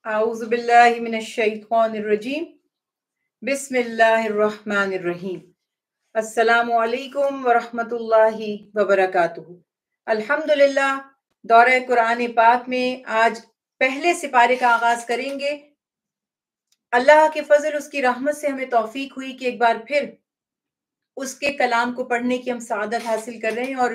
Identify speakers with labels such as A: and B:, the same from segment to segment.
A: اعوذ باللہ من الشیطان الرجیم بسم اللہ الرحمن الرحیم السلام علیکم ورحمۃ اللہ وبرکاتہ۔ الحمدللہ، دورہ قرآن پاک میں آج پہلے سپارے کا آغاز کریں گے۔ اللہ کے فضل، اس کی رحمت سے ہمیں توفیق ہوئی کہ ایک بار پھر اس کے کلام کو پڑھنے کی ہم سعادت حاصل کر رہے ہیں، اور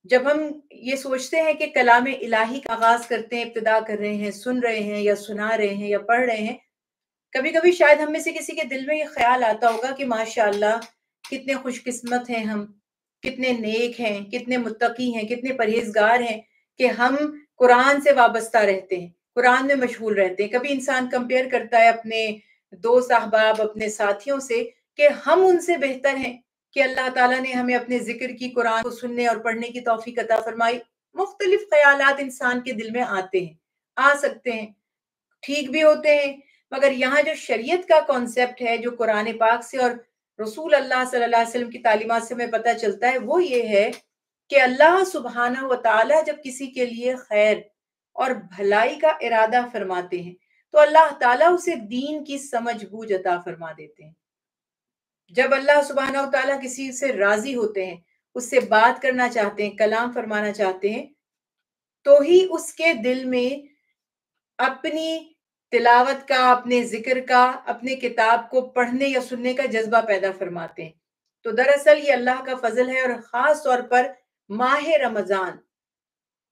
A: جب ہم یہ سوچتے ہیں کہ کلام الہی کا آغاز کرتے ہیں، ابتدا کر رہے ہیں، سن رہے ہیں یا سنا رہے ہیں یا پڑھ رہے ہیں، کبھی کبھی شاید ہم میں سے کسی کے دل میں یہ خیال آتا ہوگا کہ ماشاءاللہ کتنے خوش قسمت ہیں ہم، کتنے نیک ہیں، کتنے متقی ہیں، کتنے پرہیزگار ہیں کہ ہم قرآن سے وابستہ رہتے ہیں، قرآن میں مشغول رہتے ہیں۔ کبھی انسان کمپیئر کرتا ہے اپنے دوست احباب، اپنے ساتھیوں سے کہ ہم ان سے بہتر ہیں کہ اللہ تعالیٰ نے ہمیں اپنے ذکر کی، قرآن کو سننے اور پڑھنے کی توفیق عطا فرمائی۔ مختلف خیالات انسان کے دل میں آتے ہیں، آ سکتے ہیں، ٹھیک بھی ہوتے ہیں، مگر یہاں جو شریعت کا کانسیپٹ ہے، جو قرآن پاک سے اور رسول اللہ صلی اللہ علیہ وسلم کی تعلیمات سے ہمیں پتہ چلتا ہے، وہ یہ ہے کہ اللہ سبحانہ و تعالیٰ جب کسی کے لیے خیر اور بھلائی کا ارادہ فرماتے ہیں تو اللہ تعالیٰ اسے دین کی سمجھ بوجھ عطا فرما دیتے ہیں۔ جب اللہ سبحانہ و تعالیٰ کسی سے راضی ہوتے ہیں، اس سے بات کرنا چاہتے ہیں، کلام فرمانا چاہتے ہیں، تو ہی اس کے دل میں اپنی تلاوت کا، اپنے ذکر کا، اپنے کتاب کو پڑھنے یا سننے کا جذبہ پیدا فرماتے ہیں۔ تو دراصل یہ اللہ کا فضل ہے، اور خاص طور پر ماہ رمضان،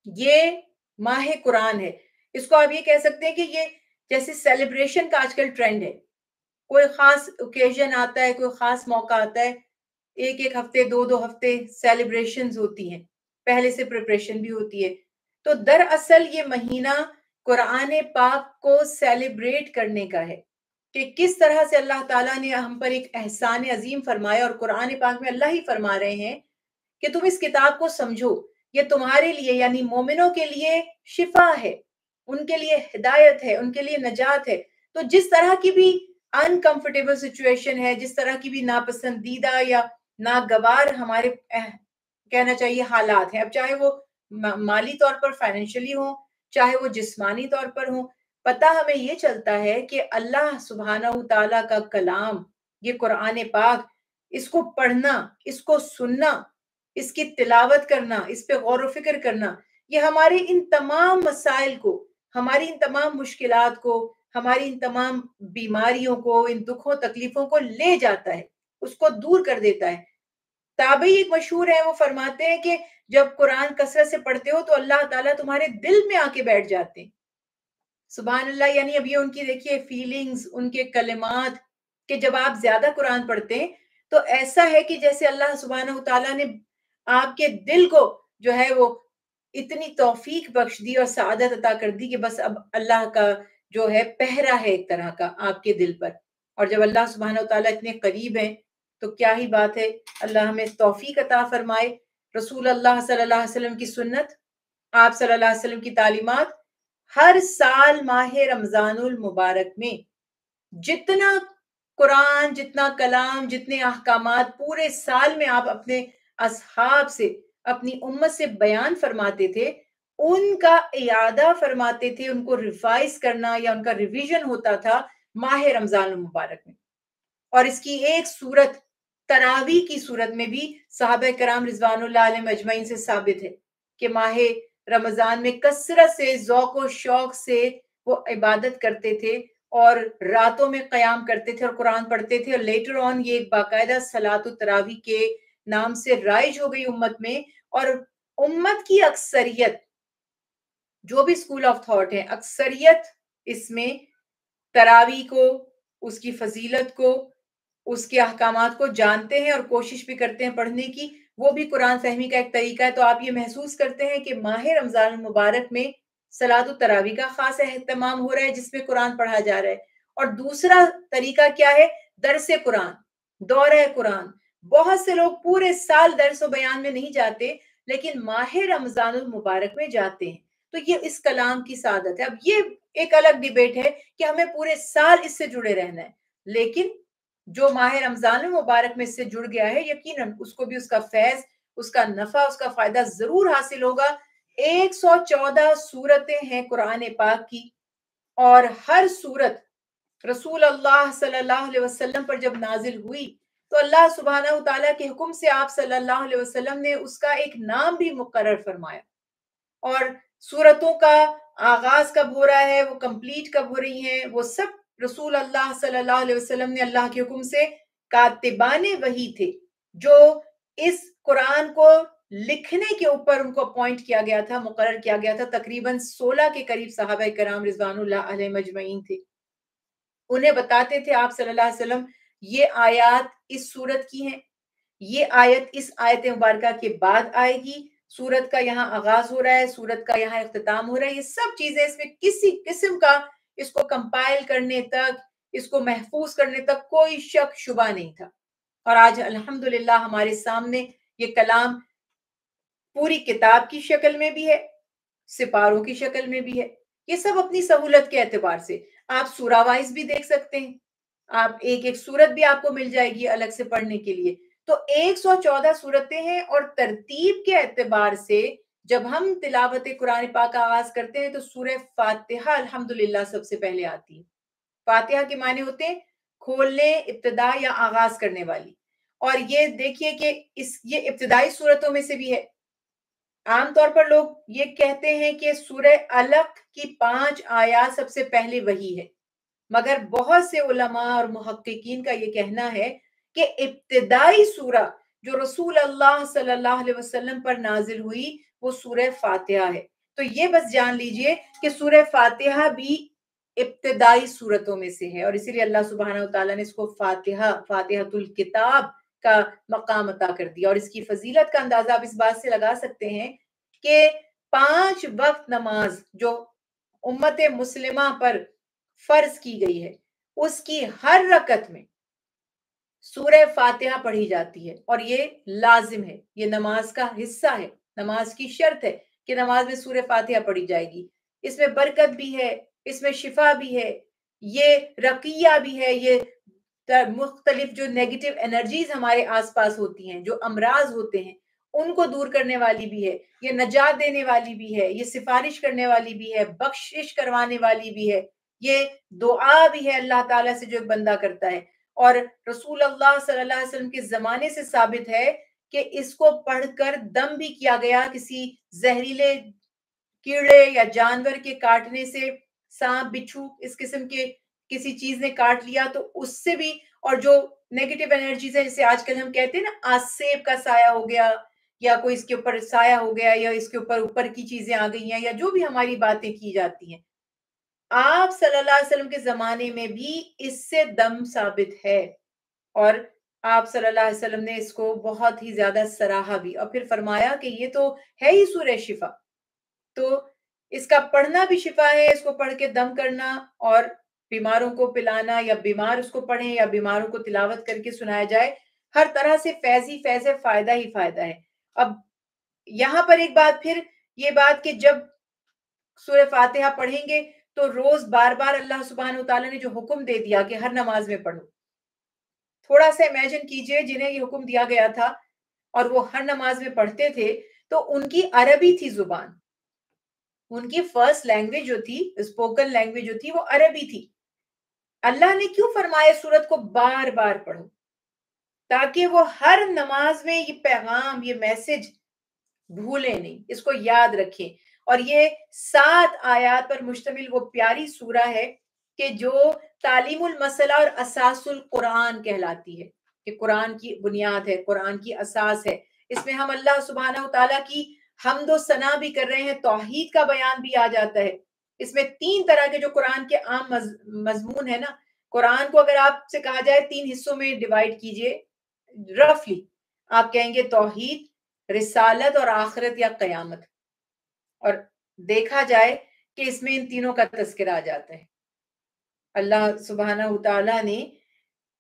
A: یہ ماہ قرآن ہے۔ اس کو آپ یہ کہہ سکتے ہیں کہ یہ جیسے سیلیبریشن کا آج کل ٹرینڈ ہے، کوئی خاص اوکیزن آتا ہے، کوئی خاص موقع آتا ہے، ایک ایک ہفتے، دو دو ہفتے سیلیبریشنز ہوتی ہیں، پہلے سے پریپریشن بھی ہوتی ہے۔ تو دراصل یہ مہینہ قرآن پاک کو سیلیبریٹ کرنے کا ہے کہ کس طرح سے اللہ تعالیٰ نے ہم پر ایک احسان عظیم فرمایا، اور قرآن پاک میں اللہ ہی فرما رہے ہیں کہ تم اس کتاب کو سمجھو، یہ تمہارے لیے یعنی مومنوں کے لیے شفا ہے، ان کے لیے ہدایت ہے، ان کے لیے نجات ہے۔ تو جس طرح کی بھی انکمفرٹیبل سچویشن ہے، جس طرح کی بھی ناپسندیدہ یا ناگوار ہمارے کہنا چاہیے حالات ہیں، اب چاہے وہ مالی طور پر فائنینشلی ہوں، چاہے وہ جسمانی طور پر ہوں، پتہ ہمیں یہ چلتا ہے کہ اللہ سبحانہ تعالیٰ کا کلام، یہ قرآن پاک، اس کو پڑھنا، اس کو سننا، اس کی تلاوت کرنا، اس پہ غور و فکر کرنا، یہ ہمارے ان تمام مسائل کو، ہماری ان تمام مشکلات کو، ہماری ان تمام بیماریوں کو، ان دکھوں تکلیفوں کو لے جاتا ہے، اس کو دور کر دیتا ہے۔ تابعی ایک مشہور ہے، وہ فرماتے ہیں کہ جب قرآن کثرت سے پڑھتے ہو تو اللہ تعالیٰ تمہارے دل میں آ کے بیٹھ جاتے ہیں۔ سبحان اللہ، یعنی اب یہ ان کی دیکھیے فیلنگز، ان کے کلمات، کہ جب آپ زیادہ قرآن پڑھتے ہیں تو ایسا ہے کہ جیسے اللہ سبحانہ تعالیٰ نے آپ کے دل کو جو ہے وہ اتنی توفیق بخش دی اور سعادت عطا کر دی کہ بس اب اللہ کا جو ہے پہرا ہے ایک طرح کا آپ کے دل پر۔ اور جب اللہ سبحانہ تعالیٰ اتنے قریب ہیں تو کیا ہی بات ہے، اللہ ہمیں توفیق عطا فرمائے۔ رسول اللہ صلی اللہ علیہ وسلم کی سنت، آپ صلی اللہ علیہ وسلم کی تعلیمات، ہر سال ماہ رمضان المبارک میں جتنا قرآن، جتنا کلام، جتنے احکامات پورے سال میں آپ اپنے اصحاب سے، اپنی امت سے بیان فرماتے تھے، ان کا اعادہ فرماتے تھے، ان کو ریوائز کرنا یا ان کا ریویژن ہوتا تھا ماہ رمضان المبارک میں۔ اور اس کی ایک صورت تراویح کی صورت میں بھی صحابہ کرام رضوان اللہ علیہم اجمعین سے ثابت ہے کہ ماہ رمضان میں کثرت سے ذوق و شوق سے وہ عبادت کرتے تھے اور راتوں میں قیام کرتے تھے اور قرآن پڑھتے تھے، اور لیٹر آن یہ ایک باقاعدہ صلاۃ التراویح کے نام سے رائج ہو گئی امت میں۔ اور امت کی اکثریت، جو بھی اسکول آف تھاٹ ہے، اکثریت اس میں تراویح کو، اس کی فضیلت کو، اس کے احکامات کو جانتے ہیں اور کوشش بھی کرتے ہیں پڑھنے کی، وہ بھی قرآن فہمی کا ایک طریقہ ہے۔ تو آپ یہ محسوس کرتے ہیں کہ ماہ رمضان المبارک میں صلاۃ التراویح کا خاص اہتمام ہو رہا ہے جس میں قرآن پڑھا جا رہا ہے۔ اور دوسرا طریقہ کیا ہے؟ درس قرآن، دورہ قرآن۔ بہت سے لوگ پورے سال درس و بیان میں نہیں جاتے، لیکن ماہ رمضان المبارک میں جاتے ہیں، تو یہ اس کلام کی سعادت ہے۔ اب یہ ایک الگ ڈیبیٹ ہے کہ ہمیں پورے سال اس سے جڑے رہنا ہے، لیکن جو ماہ رمضان المبارک میں اس سے جڑ گیا ہے، یقیناً اس کو بھی اس کا فیض، اس کا نفع، اس کا فائدہ ضرور حاصل ہوگا۔ 114 سورتیں ہیں قرآن پاک کی، اور ہر صورت رسول اللہ صلی اللہ علیہ وسلم پر جب نازل ہوئی تو اللہ سبحانہ و تعالیٰ کے حکم سے آپ صلی اللہ علیہ وسلم نے اس کا ایک نام بھی مقرر فرمایا، اور صورتوں کا آغاز کب ہو رہا ہے، وہ کمپلیٹ کب ہو رہی ہیں، وہ سب رسول اللہ صلی اللہ علیہ وسلم نے اللہ کے حکم سے کاتبان وحی تھے جو اس قرآن کو لکھنے کے اوپر ان کو اپوائنٹ کیا گیا تھا، مقرر کیا گیا تھا۔ تقریباً 16 کے قریب صحابہ کرام رضوان اللہ علیہ مجمعین تھے۔ انہیں بتاتے تھے آپ صلی اللہ علیہ وسلم یہ آیات اس صورت کی ہیں، یہ آیت اس آیت مبارکہ کے بعد آئے گی، سورت کا یہاں آغاز ہو رہا ہے، سورت کا یہاں اختتام ہو رہا ہے۔ یہ سب چیزیں اس میں کسی قسم کا اس کو کمپائل کرنے تک، اس کو محفوظ کرنے تک کوئی شک شبہ نہیں تھا۔ اور آج الحمدللہ ہمارے سامنے یہ کلام پوری کتاب کی شکل میں بھی ہے، سپاروں کی شکل میں بھی ہے۔ یہ سب اپنی سہولت کے اعتبار سے آپ سورہ وائز بھی دیکھ سکتے ہیں، آپ ایک ایک سورت بھی آپ کو مل جائے گی الگ سے پڑھنے کے لیے۔ تو 114 صورتیں ہیں، اور ترتیب کے اعتبار سے جب ہم تلاوت قرآن پاک کا آغاز کرتے ہیں تو سورہ فاتحہ الحمدللہ سب سے پہلے آتی ہے۔ فاتحہ کے معنی ہوتے ہیں کھولنے، ابتدا یا آغاز کرنے والی، اور یہ دیکھیے کہ یہ ابتدائی صورتوں میں سے بھی ہے۔ عام طور پر لوگ یہ کہتے ہیں کہ سورہ علق کی 5 آیات سب سے پہلے وحی ہے، مگر بہت سے علماء اور محققین کا یہ کہنا ہے کہ ابتدائی سورہ جو رسول اللہ صلی اللہ علیہ وسلم پر نازل ہوئی وہ سورہ فاتحہ ہے۔ تو یہ بس جان لیجئے کہ سورہ فاتحہ بھی ابتدائی صورتوں میں سے ہے، اور اسی لیے اللہ سبحانہ وتعالیٰ نے اس کو فاتحۃ الکتاب کا مقام عطا کر دیا۔ اور اس کی فضیلت کا اندازہ آپ اس بات سے لگا سکتے ہیں کہ 5 وقت نماز جو امت مسلمہ پر فرض کی گئی ہے اس کی ہر رکعت میں سورہ فاتحہ پڑھی جاتی ہے، اور یہ لازم ہے، یہ نماز کا حصہ ہے، نماز کی شرط ہے کہ نماز میں سورہ فاتحہ پڑھی جائے گی۔ اس میں برکت بھی ہے، اس میں شفا بھی ہے، یہ رقیہ بھی ہے، یہ مختلف جو نیگیٹو انرجیز ہمارے آس پاس ہوتی ہیں، جو امراض ہوتے ہیں ان کو دور کرنے والی بھی ہے، یہ نجات دینے والی بھی ہے، یہ سفارش کرنے والی بھی ہے، بخشش کروانے والی بھی ہے، یہ دعا بھی ہے اللہ تعالیٰ سے جو ایک بندہ کرتا ہے۔ اور رسول اللہ صلی اللہ علیہ وسلم کے زمانے سے ثابت ہے کہ اس کو پڑھ کر دم بھی کیا گیا، کسی زہریلے کیڑے یا جانور کے کاٹنے سے، سانپ بچھو اس قسم کے کسی چیز نے کاٹ لیا تو اس سے بھی، اور جو نیگیٹو انرجیز ہیں جیسے آج کل ہم کہتے ہیں نا آسیب کا سایہ ہو گیا، یا کوئی اس کے اوپر سایہ ہو گیا، یا اس کے اوپر کی چیزیں آ گئی ہیں، یا جو بھی ہماری باتیں کی جاتی ہیں، آپ صلی اللہ علیہ وسلم کے زمانے میں بھی اس سے دم ثابت ہے، اور آپ صلی اللہ علیہ وسلم نے اس کو بہت ہی زیادہ سراہا بھی، اور پھر فرمایا کہ یہ تو ہے ہی سورہ شفا، تو اس کا پڑھنا بھی شفا ہے، اس کو پڑھ کے دم کرنا اور بیماروں کو پلانا، یا بیمار اس کو پڑھیں یا بیماروں کو تلاوت کر کے سنایا جائے، ہر طرح سے فیض ہی فیض ہے، فائدہ ہی فائدہ ہے۔ اب یہاں پر ایک بات پھر یہ بات کہ جب سورہ فاتحہ پڑھیں گے تو روز بار بار اللہ سبحانہ وتعالیٰ نے جو حکم دے دیا کہ ہر نماز میں پڑھو، تھوڑا سا امیجن کیجئے جنہیں یہ حکم دیا گیا تھا اور وہ ہر نماز میں پڑھتے تھے تو ان کی عربی تھی زبان، ان کی فرسٹ لینگویج جو تھی، اسپوکن لینگویج جو تھی وہ عربی تھی۔ اللہ نے کیوں فرمایا سورت کو بار بار پڑھو؟ تاکہ وہ ہر نماز میں یہ پیغام، یہ میسج بھولیں نہیں، اس کو یاد رکھیں۔ اور یہ 7 آیات پر مشتمل وہ پیاری سورہ ہے کہ جو تعلیم المسئلہ اور اساس القرآن کہلاتی ہے، کہ قرآن کی بنیاد ہے، قرآن کی اساس ہے۔ اس میں ہم اللہ سبحانہ وتعالیٰ کی حمد و ثنا بھی کر رہے ہیں، توحید کا بیان بھی آ جاتا ہے۔ اس میں 3 طرح کے جو قرآن کے عام مضمون ہے نا، قرآن کو اگر آپ سے کہا جائے 3 حصوں میں ڈیوائیڈ کیجئے رفلی، آپ کہیں گے توحید، رسالت اور آخرت یا قیامت، اور دیکھا جائے کہ اس میں ان تینوں کا تذکرہ آ جاتا ہے۔ اللہ سبحانہ وتعالیٰ نے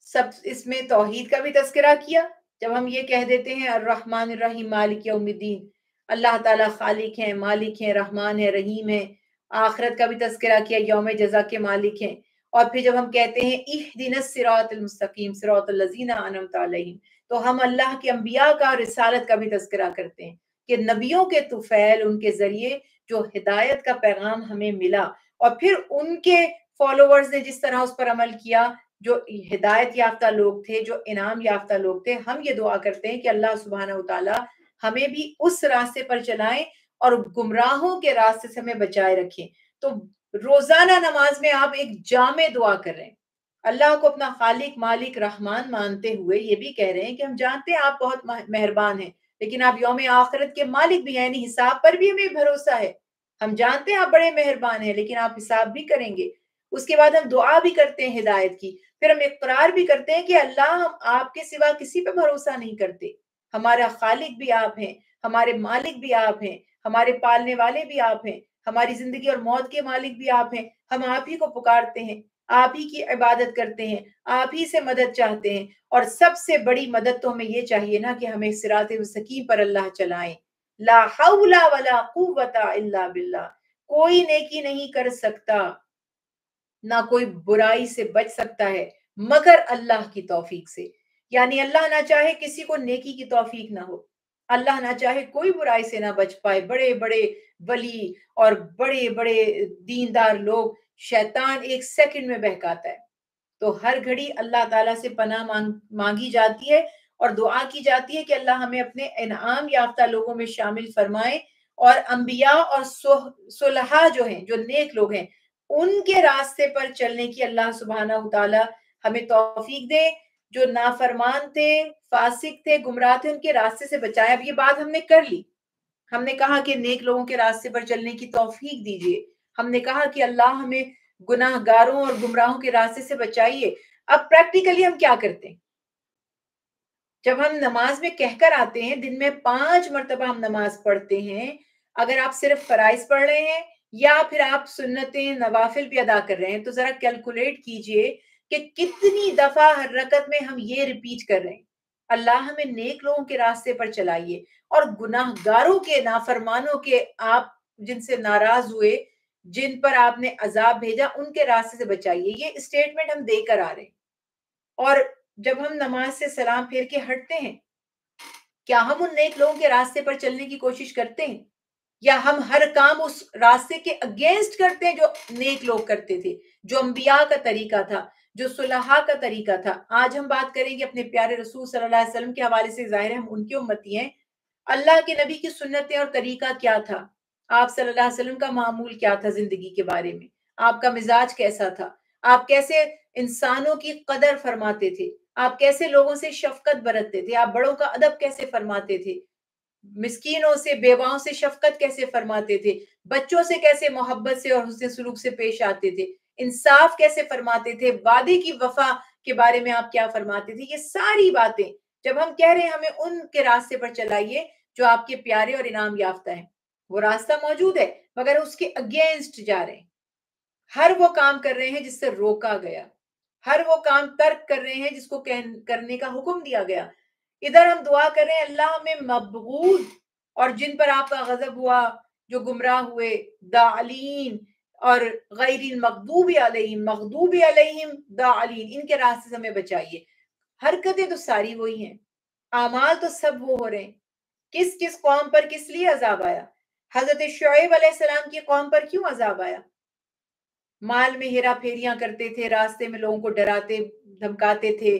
A: سب اس میں توحید کا بھی تذکرہ کیا، جب ہم یہ کہہ دیتے ہیں الرحمن الرحیم مالک یوم الدین، اللہ تعالیٰ خالق ہیں، مالک ہیں، رحمان ہے، رحیم ہے۔ آخرت کا بھی تذکرہ کیا، یوم جزا کے مالک ہیں۔ اور پھر جب ہم کہتے ہیں اہدنا الصراط المستقیم صراط الذین انعمت علیہم، تو ہم اللہ کے انبیاء کا، رسالت کا بھی تذکرہ کرتے ہیں کہ نبیوں کے طفیل، ان کے ذریعے جو ہدایت کا پیغام ہمیں ملا اور پھر ان کے فالوورز نے جس طرح اس پر عمل کیا، جو ہدایت یافتہ لوگ تھے، جو انعام یافتہ لوگ تھے، ہم یہ دعا کرتے ہیں کہ اللہ سبحانہ وتعالی ہمیں بھی اس راستے پر چلائیں اور گمراہوں کے راستے سے ہمیں بچائے رکھیں۔ تو روزانہ نماز میں آپ ایک جامع دعا کر رہے ہیں، اللہ کو اپنا خالق مالک رحمان مانتے ہوئے یہ بھی کہہ رہے ہیں کہ ہم جانتے ہیں آپ بہت مہربان ہیں، لیکن آپ یوم آخرت کے مالک بھی ہیں، یعنی حساب پر بھی ہمیں بھروسہ ہے۔ ہم جانتے ہیں آپ بڑے مہربان ہیں، لیکن آپ حساب بھی کریں گے۔ اس کے بعد ہم دعا بھی کرتے ہیں ہدایت کی، پھر ہم اقرار بھی کرتے ہیں کہ اللہ ہم آپ کے سوا کسی پہ بھروسہ نہیں کرتے، ہمارا خالق بھی آپ ہیں، ہمارے مالک بھی آپ ہیں، ہمارے پالنے والے بھی آپ ہیں، ہماری زندگی اور موت کے مالک بھی آپ ہیں۔ ہم آپ ہی کو پکارتے ہیں، آپ ہی کی عبادت کرتے ہیں، آپ ہی سے مدد چاہتے ہیں، اور سب سے بڑی مدد تو ہمیں یہ چاہیے نا کہ ہمیں صراط مستقیم پر اللہ چلائیں۔ لا حول ولا قوت الا باللہ، کوئی نیکی نہیں کر سکتا، نہ کوئی برائی سے بچ سکتا ہے مگر اللہ کی توفیق سے، یعنی اللہ نہ چاہے کسی کو نیکی کی توفیق نہ ہو، اللہ نہ چاہے کوئی برائی سے نہ بچ پائے۔ بڑے بڑے ولی اور بڑے بڑے دیندار لوگ شیطان ایک سیکنڈ میں بہکاتا ہے، تو ہر گھڑی اللہ تعالیٰ سے پناہ مانگی جاتی ہے اور دعا کی جاتی ہے کہ اللہ ہمیں اپنے انعام یافتہ لوگوں میں شامل فرمائے، اور انبیاء اور صلحاء جو ہیں، جو نیک لوگ ہیں، ان کے راستے پر چلنے کی اللہ سبحانہ تعالیٰ ہمیں توفیق دے۔ جو نافرمان تھے، فاسق تھے، گمراہ تھے، ان کے راستے سے بچائے۔ اب یہ بات ہم نے کر لی، ہم نے کہا کہ نیک لوگوں کے راستے پر چلنے کی توفیق دیجیے، ہم نے کہا کہ اللہ ہمیں گناہ گاروں اور گمراہوں کے راستے سے بچائیے۔ اب پریکٹیکلی ہم کیا کرتے ہیں؟ جب ہم نماز میں کہہ کر آتے ہیں، دن میں 5 مرتبہ ہم نماز پڑھتے ہیں، اگر آپ صرف فرائض پڑھ رہے ہیں یا پھر آپ سنتیں نوافل بھی ادا کر رہے ہیں، تو ذرا کیلکولیٹ کیجئے کہ کتنی دفعہ ہر رکعت میں ہم یہ ریپیٹ کر رہے ہیں، اللہ ہمیں نیک لوگوں کے راستے پر چلائیے، اور گناہ گاروں کے، نافرمانوں کے، آپ جن سے ناراض ہوئے، جن پر آپ نے عذاب بھیجا، ان کے راستے سے بچائیے۔ یہ اسٹیٹمنٹ ہم دے کر آ رہے ہیں۔ اور جب ہم نماز سے سلام پھیر کے ہٹتے ہیں، کیا ہم ان نیک لوگوں کے راستے پر چلنے کی کوشش کرتے ہیں، یا ہم ہر کام اس راستے کے اگینسٹ کرتے ہیں جو نیک لوگ کرتے تھے، جو انبیاء کا طریقہ تھا، جو صلحاء کا طریقہ تھا؟ آج ہم بات کریں گے اپنے پیارے رسول صلی اللہ علیہ وسلم کے حوالے سے، ظاہر ہے ہم ان کی امتی ہیں۔ اللہ کے نبی کی سنتیں اور طریقہ کیا تھا؟ آپ صلی اللہ علیہ وسلم کا معمول کیا تھا زندگی کے بارے میں؟ آپ کا مزاج کیسا تھا؟ آپ کیسے انسانوں کی قدر فرماتے تھے؟ آپ کیسے لوگوں سے شفقت برتتے تھے؟ آپ بڑوں کا ادب کیسے فرماتے تھے؟ مسکینوں سے، بیواؤں سے شفقت کیسے فرماتے تھے؟ بچوں سے کیسے محبت سے اور حسن سلوک سے پیش آتے تھے؟ انصاف کیسے فرماتے تھے؟ وعدے کی وفا کے بارے میں آپ کیا فرماتے تھے؟ یہ ساری باتیں جب ہم کہہ رہے ہیں ہمیں ان کے راستے پر چلائیے جو آپ کے پیارے اور انعام یافتہ ہیں، وہ راستہ موجود ہے مگر اس کے اگینسٹ جا رہے ہیں، ہر وہ کام کر رہے ہیں جس سے روکا گیا، ہر وہ کام ترک کر رہے ہیں جس کو کرنے کا حکم دیا گیا۔ ادھر ہم دعا کر رہے ہیں اللہ ہمیں مبغوض اور جن پر آپ کا غضب ہوا، جو گمراہ ہوئے، داعلین اور غیر المغضوب علیہم، مغضوب علیہم، داعلین، ان کے راستے سے ہمیں بچائیے۔ حرکتیں تو ساری وہی ہیں، اعمال تو سب وہ ہو رہے ہیں۔ کس کس قوم پر کس لیے عذاب آیا؟ حضرت شعیب علیہ السلام کی قوم پر کیوں عذاب آیا؟ مال میں ہیرا پھیریاں کرتے تھے، راستے میں لوگوں کو ڈراتے دھمکاتے تھے،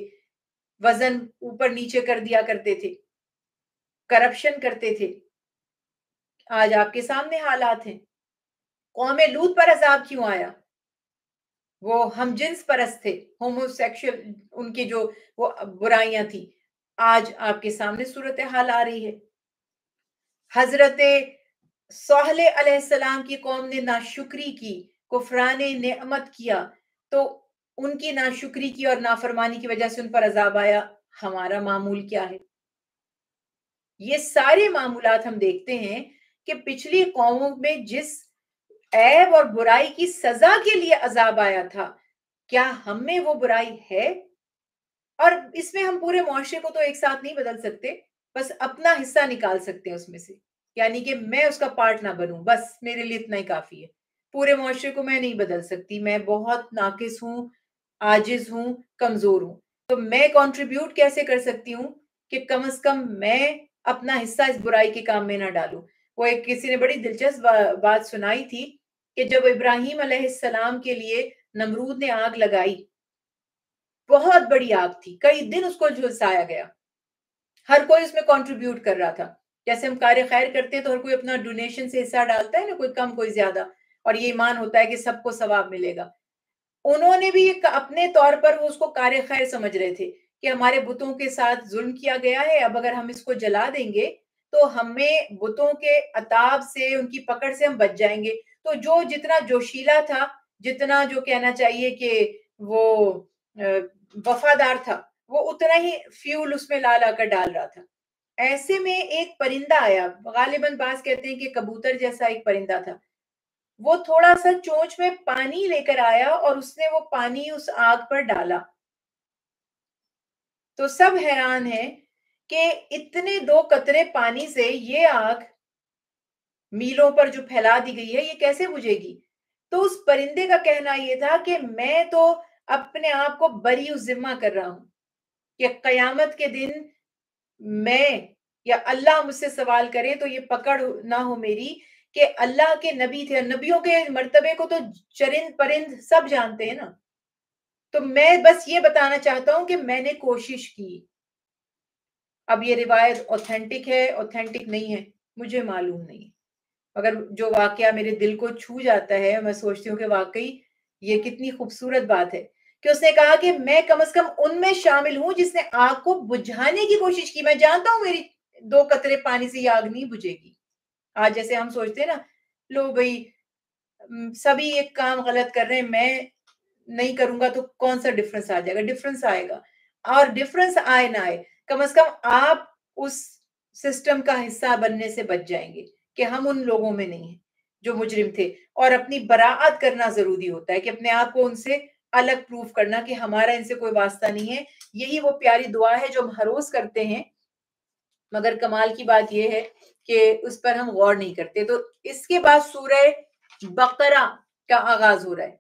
A: وزن اوپر نیچے کر دیا کرتے تھے، کرپشن کرتے تھے۔ آج آپ کے سامنے حالات ہیں۔ قوم لوط پر عذاب کیوں آیا؟ وہ ہم جنس پرست تھے، ہومو سیکشل، ان کی جو وہ برائیاں تھیں۔ آج آپ کے سامنے صورتحال آ رہی ہے۔ حضرت صالح علیہ السلام کی قوم نے ناشکری کی، کفران نعمت کیا، تو ان کی ناشکری کی اور نافرمانی کی وجہ سے ان پر عذاب آیا۔ ہمارا معمول کیا ہے؟ یہ سارے معمولات ہم دیکھتے ہیں کہ پچھلی قوموں میں جس عیب اور برائی کی سزا کے لیے عذاب آیا تھا، کیا ہم میں وہ برائی ہے؟ اور اس میں ہم پورے معاشرے کو تو ایک ساتھ نہیں بدل سکتے، بس اپنا حصہ نکال سکتے ہیں اس میں سے، یعنی کہ میں اس کا پارٹ نہ بنوں، بس میرے لیے اتنا ہی کافی ہے۔ پورے معاشرے کو میں نہیں بدل سکتی، میں بہت ناقص ہوں، عاجز ہوں، کمزور ہوں، تو میں کنٹریبیوٹ کیسے کر سکتی ہوں کہ کم از کم میں اپنا حصہ اس برائی کے کام میں نہ ڈالوں۔ وہ ایک کسی نے بڑی دلچسپ بات سنائی تھی کہ جب ابراہیم علیہ السلام کے لیے نمرود نے آگ لگائی، بہت بڑی آگ تھی، کئی دن اس کو جھلسایا گیا، ہر کوئی اس میں کنٹریبیوٹ کر رہا تھا. جیسے ہم کار خیر کرتے ہیں تو ہر کوئی اپنا ڈونیشن سے حصہ ڈالتا ہے نا، کوئی کم کوئی زیادہ، اور یہ ایمان ہوتا ہے کہ سب کو ثواب ملے گا. انہوں نے بھی اپنے طور پر وہ اس کو کار خیر سمجھ رہے تھے کہ ہمارے بتوں کے ساتھ ظلم کیا گیا ہے، اب اگر ہم اس کو جلا دیں گے تو ہمیں بتوں کے عطاب سے، ان کی پکڑ سے ہم بچ جائیں گے. تو جو جتنا جوشیلا تھا، جتنا جو کہنا چاہیے کہ وہ وفادار تھا، وہ اتنا ہی فیول اس میں لا کر ڈال رہا تھا. ایسے میں ایک پرندہ آیا، غالباً بعض کہتے ہیں کہ کبوتر جیسا ایک پرندہ تھا، وہ تھوڑا سا چونچ میں پانی لے کر آیا اور اس نے وہ پانی اس آگ پر ڈالا. تو سب حیران ہیں کہ اتنے 2 قطرے پانی سے یہ آگ میلوں پر جو پھیلا دی گئی ہے یہ کیسے بجھے گی؟ تو اس پرندے کا کہنا یہ تھا کہ میں تو اپنے آپ کو بری ذمہ کر رہا ہوں کہ قیامت کے دن میں یا اللہ مجھ سے سوال کرے تو یہ پکڑ نہ ہو میری کہ اللہ کے نبی تھے، نبیوں کے مرتبے کو تو چرند پرند سب جانتے ہیں نا. تو میں بس یہ بتانا چاہتا ہوں کہ میں نے کوشش کی. اب یہ روایت اوتھینٹک ہے، اوتھینٹک نہیں ہے، مجھے معلوم نہیں، مگر جو واقعہ میرے دل کو چھو جاتا ہے، میں سوچتی ہوں کہ واقعی یہ کتنی خوبصورت بات ہے کہ اس نے کہا کہ میں کم از کم ان میں شامل ہوں جس نے آگ کو بجھانے کی کوشش کی. میں جانتا ہوں میری 2 قطرے پانی سے یہ آگ نہیں بجھے گی. آج جیسے ہم سوچتے ہیں نا، لو بھائی سبھی ایک کام غلط کر رہے ہیں، میں نہیں کروں گا تو کون سا ڈفرنس آ جائے گا؟ ڈفرنس آئے گا، اور ڈفرنس آئے نہ آئے، کم از کم آپ اس سسٹم کا حصہ بننے سے بچ جائیں گے کہ ہم ان لوگوں میں نہیں ہیں جو مجرم تھے. اور اپنی براعت کرنا ضروری ہوتا ہے کہ اپنے آپ کو ان سے الگ پروف کرنا کہ ہمارا ان سے کوئی واسطہ نہیں ہے. یہی وہ پیاری دعا ہے جو ہم ہر روز کرتے ہیں، مگر کمال کی بات یہ ہے کہ اس پر ہم غور نہیں کرتے. تو اس کے بعد سورہ بقرہ کا آغاز ہو رہا ہے.